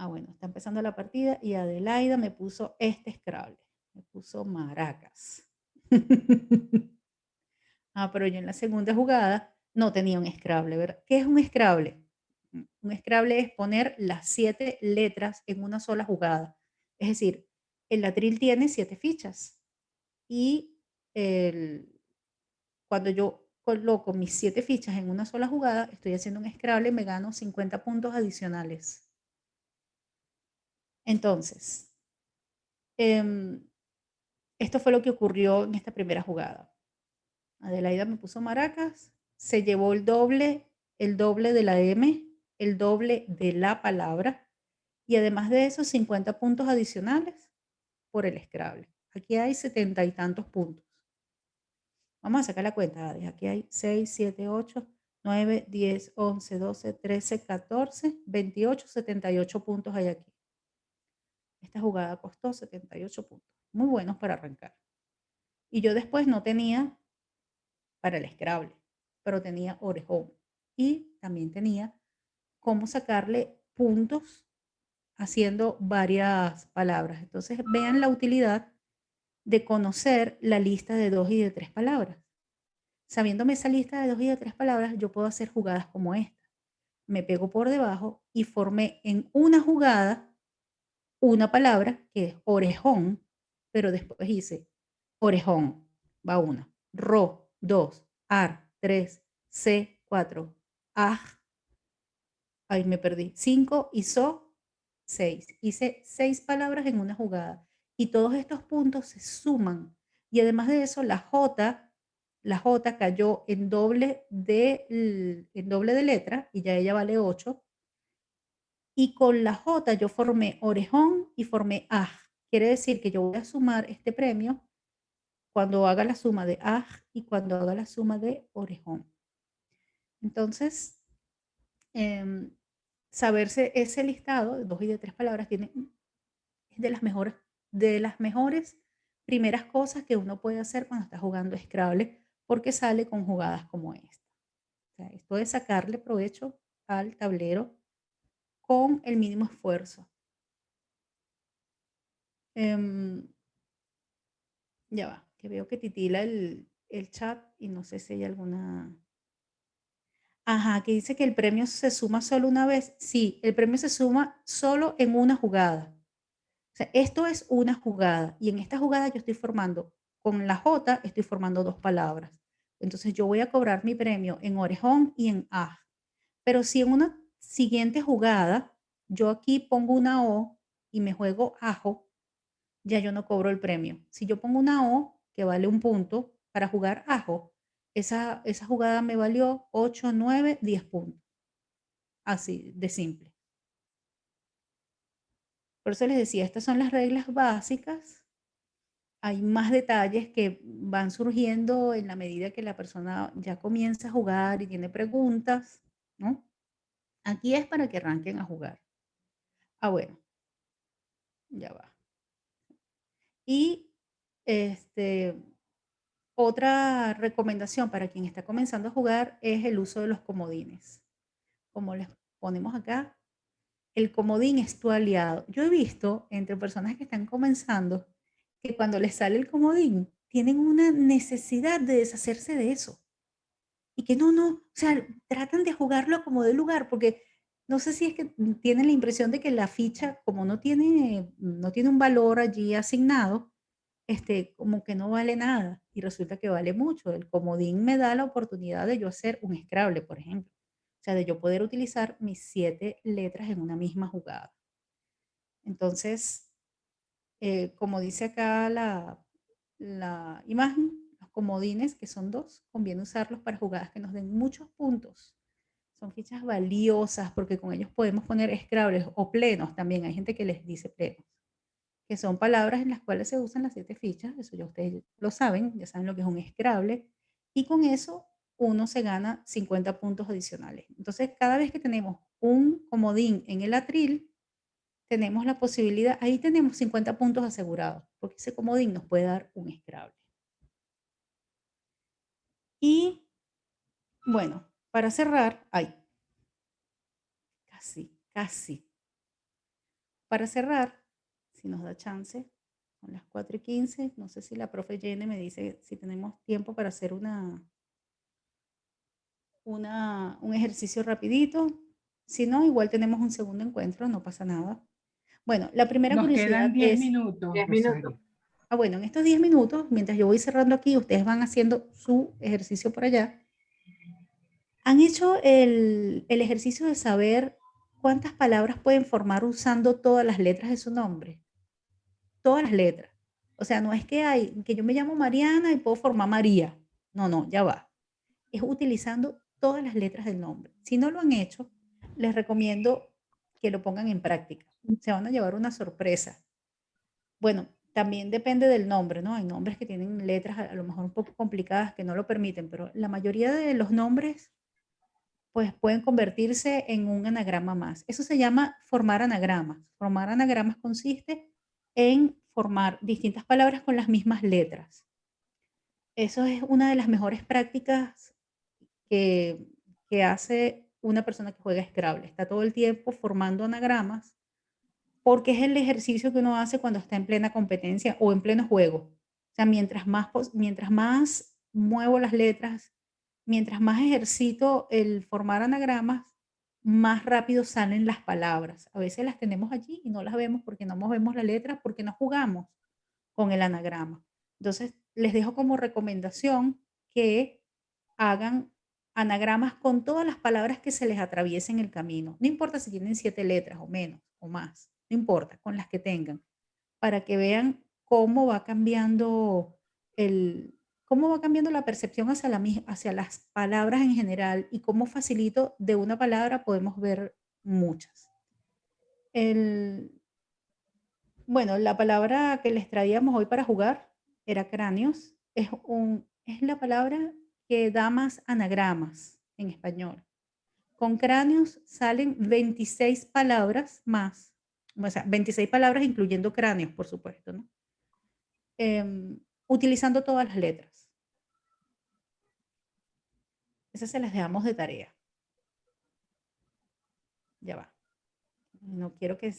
Ah, bueno, está empezando la partida y Adelaida me puso este Scrabble. Me puso maracas. Ah, pero yo en la segunda jugada no tenía un Scrabble, ¿verdad? ¿Qué es un Scrabble? Un Scrabble es poner las 7 letras en una sola jugada. Es decir, el atril tiene 7 fichas y cuando yo coloco mis 7 fichas en una sola jugada, estoy haciendo un Scrabble y me gano 50 puntos adicionales. Entonces, esto fue lo que ocurrió en esta primera jugada. Adelaida me puso maracas, se llevó el doble de la M, el doble de la palabra y además de eso 50 puntos adicionales por el Scrabble. Aquí hay 70 y tantos puntos. Vamos a sacar la cuenta, Adi. Aquí hay 6, 7, 8, 9, 10, 11, 12, 13, 14, 28, 78 puntos hay aquí. Esta jugada costó 78 puntos. Muy buenos para arrancar. Y yo después no tenía para el Scrabble, pero tenía orejón. Y también tenía cómo sacarle puntos haciendo varias palabras. Entonces vean la utilidad de conocer la lista de 2 y de 3 palabras. Sabiéndome esa lista de 2 y de 3 palabras, yo puedo hacer jugadas como esta. Me pego por debajo y formé en una jugada una palabra que es orejón, pero después hice orejón, va una, ro, 2, ar, 3, c, 4, aj, ahí me perdí, 5 y so, 6. Hice 6 palabras en una jugada y todos estos puntos se suman. Y además de eso, la J cayó en doble de letra y ya ella vale 8. Y con la J yo formé orejón y formé aj. Quiere decir que yo voy a sumar este premio cuando haga la suma de aj y cuando haga la suma de orejón. Entonces, saberse ese listado de 2 y de 3 palabras es de las mejores primeras cosas que uno puede hacer cuando está jugando Scrabble, porque sale con jugadas como esta. O sea, esto es sacarle provecho al tablero con el mínimo esfuerzo. Ya va, que veo que titila el chat y no sé si hay alguna... Ajá, que dice que el premio se suma solo una vez. Sí, el premio se suma solo en una jugada. O sea, esto es una jugada y en esta jugada yo estoy formando, con la J estoy formando 2 palabras. Entonces yo voy a cobrar mi premio en orejón y en aj. Pero si en una siguiente jugada yo aquí pongo una O y me juego ajo, ya yo no cobro el premio. Si yo pongo una O que vale un punto para jugar ajo, esa jugada me valió 8, 9, 10 puntos. Así de simple. Por eso les decía, estas son las reglas básicas. Hay más detalles que van surgiendo en la medida que la persona ya comienza a jugar y tiene preguntas, ¿no? Aquí es para que arranquen a jugar. Ah, bueno, ya va. Y otra recomendación para quien está comenzando a jugar es el uso de los comodines. Como les ponemos acá, el comodín es tu aliado. Yo he visto entre personas que están comenzando que cuando les sale el comodín tienen una necesidad de deshacerse de eso. Y que no, o sea, tratan de jugarlo como de lugar, porque no sé si es que tienen la impresión de que la ficha, como no tiene un valor allí asignado, como que no vale nada y resulta que vale mucho. El comodín me da la oportunidad de yo hacer un Scrabble, por ejemplo. O sea, de yo poder utilizar mis 7 letras en una misma jugada. Entonces, como dice acá la imagen, los comodines, que son 2, conviene usarlos para jugadas que nos den muchos puntos. Son fichas valiosas porque con ellos podemos poner Scrabbles o plenos también. Hay gente que les dice plenos, que son palabras en las cuales se usan las 7 fichas, eso ya ustedes lo saben, ya saben lo que es un Scrabble, y con eso uno se gana 50 puntos adicionales. Entonces, cada vez que tenemos un comodín en el atril, tenemos la posibilidad, ahí tenemos 50 puntos asegurados, porque ese comodín nos puede dar un Scrabble. Y bueno, para cerrar, casi. para cerrar, si nos da chance, son las 4:15, no sé si la profe Jenny me dice si tenemos tiempo para hacer un ejercicio rapidito. Si no, igual tenemos un segundo encuentro, no pasa nada. Bueno, la primera Nos quedan curiosidad 10 es... minutos, 10 minutos. Rosario. bueno, en estos 10 minutos, mientras yo voy cerrando aquí, ustedes van haciendo su ejercicio por allá. ¿Han hecho el ejercicio de saber cuántas palabras pueden formar usando todas las letras de su nombre? Todas las letras. O sea, no es que yo me llamo Mariana y puedo formar María. No, no, ya va. Es utilizando todas las letras del nombre. Si no lo han hecho, les recomiendo que lo pongan en práctica. Se van a llevar una sorpresa. Bueno, también depende del nombre, ¿no? Hay nombres que tienen letras a lo mejor un poco complicadas que no lo permiten, pero la mayoría de los nombres pues pueden convertirse en un anagrama más. Eso se llama formar anagramas. Formar anagramas consiste en formar distintas palabras con las mismas letras. Eso es una de las mejores prácticas que hace una persona que juega Scrabble. Está todo el tiempo formando anagramas porque es el ejercicio que uno hace cuando está en plena competencia o en pleno juego. O sea, mientras más muevo las letras, mientras más ejercito el formar anagramas, más rápido salen las palabras. A veces las tenemos allí y no las vemos porque no movemos la letra, porque no jugamos con el anagrama. Entonces, les dejo como recomendación que hagan anagramas con todas las palabras que se les atraviesen el camino. No importa si tienen 7 letras o menos o más, no importa, con las que tengan, para que vean cómo va cambiando cómo va cambiando la percepción hacia las palabras en general y cómo facilito de una palabra podemos ver muchas. Bueno, la palabra que les traíamos hoy para jugar era cráneos. Es la palabra que da más anagramas en español. Con cráneos salen 26 palabras más. O sea, 26 palabras incluyendo cráneos, por supuesto, ¿no? Utilizando todas las letras. Esas se las dejamos de tarea. Ya va. No quiero que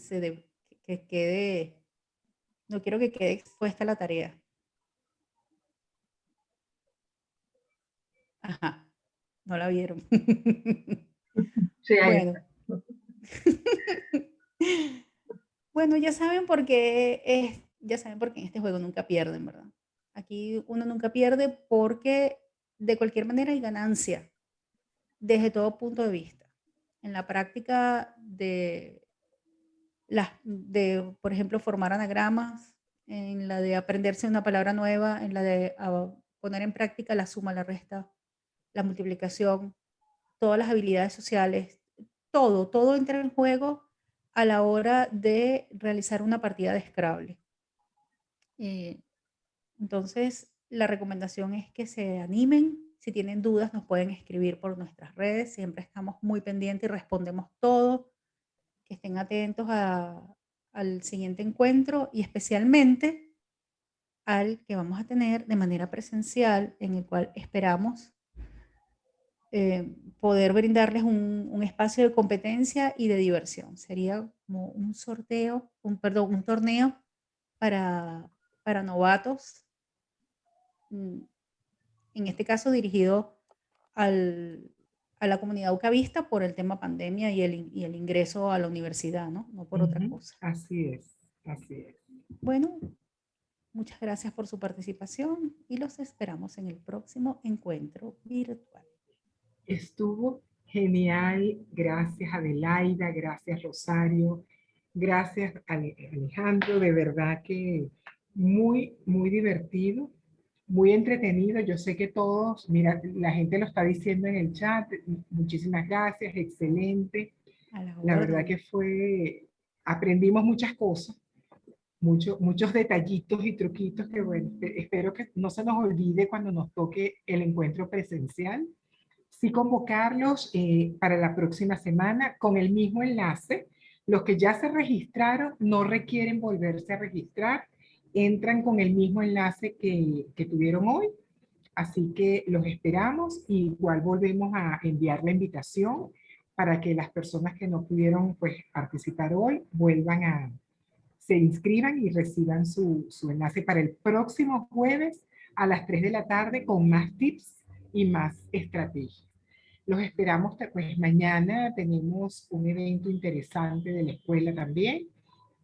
no quiero que quede expuesta la tarea. Ajá, no la vieron. Sí, ahí Bueno. Bueno, ya saben por qué en este juego nunca pierden, ¿verdad? Aquí uno nunca pierde porque de cualquier manera hay ganancia desde todo punto de vista. En la práctica por ejemplo, formar anagramas, en la de aprenderse una palabra nueva, en la de poner en práctica la suma, la resta, la multiplicación, todas las habilidades sociales, todo entra en juego a la hora de realizar una partida de Scrabble. Entonces, la recomendación es que se animen. Si tienen dudas, nos pueden escribir por nuestras redes. Siempre estamos muy pendientes y respondemos todo. Que estén atentos al siguiente encuentro y especialmente al que vamos a tener de manera presencial, en el cual esperamos poder brindarles un espacio de competencia y de diversión. Sería como un torneo para novatos, en este caso dirigido a la comunidad ucavista por el tema pandemia y el ingreso a la universidad, ¿no? No por otra cosa. Así es, así es. Bueno, muchas gracias por su participación y los esperamos en el próximo encuentro virtual. Estuvo genial. Gracias, Adelaida. Gracias, Rosario. Gracias, Alejandro. De verdad que muy, muy divertido, muy entretenido. Yo sé que todos, mira, la gente lo está diciendo en el chat. Muchísimas gracias, excelente. La verdad que aprendimos muchas cosas, muchos detallitos y truquitos que, bueno, espero que no se nos olvide cuando nos toque el encuentro presencial. Sí, convocarlos para la próxima semana con el mismo enlace. Los que ya se registraron no requieren volverse a registrar, entran con el mismo enlace que tuvieron hoy. Así que los esperamos y igual volvemos a enviar la invitación para que las personas que no pudieron pues, participar hoy vuelvan se inscriban y reciban su enlace para el próximo jueves a las 3 de la tarde con más tips y más estrategias. Los esperamos, pues mañana tenemos un evento interesante de la escuela también,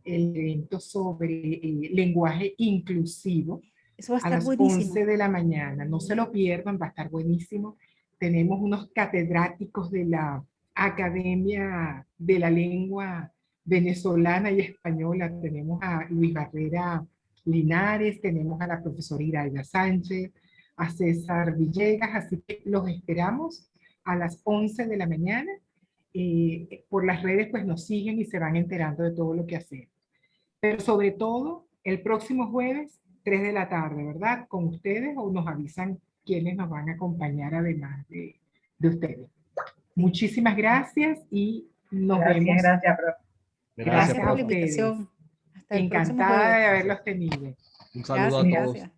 el evento sobre lenguaje inclusivo. Eso va a A estar las buenísimo. 11 de la mañana. No se lo pierdan, va a estar buenísimo. Tenemos unos catedráticos de la Academia de la Lengua Venezolana y Española. Tenemos a Luis Barrera Linares, tenemos a la profesora Iraida Sánchez, a César Villegas, así que los esperamos a las 11 de la mañana. Por las redes pues nos siguen y se van enterando de todo lo que hacemos. Pero sobre todo, el próximo jueves, 3 de la tarde, ¿verdad? Con ustedes o nos avisan quiénes nos van a acompañar además de ustedes. Muchísimas gracias y nos vemos. Gracias, profe. Gracias Gracias por a la ustedes. invitación. Hasta el próximo Encantada jueves. de haberlos tenido. Un saludo Gracias, a todos. gracias.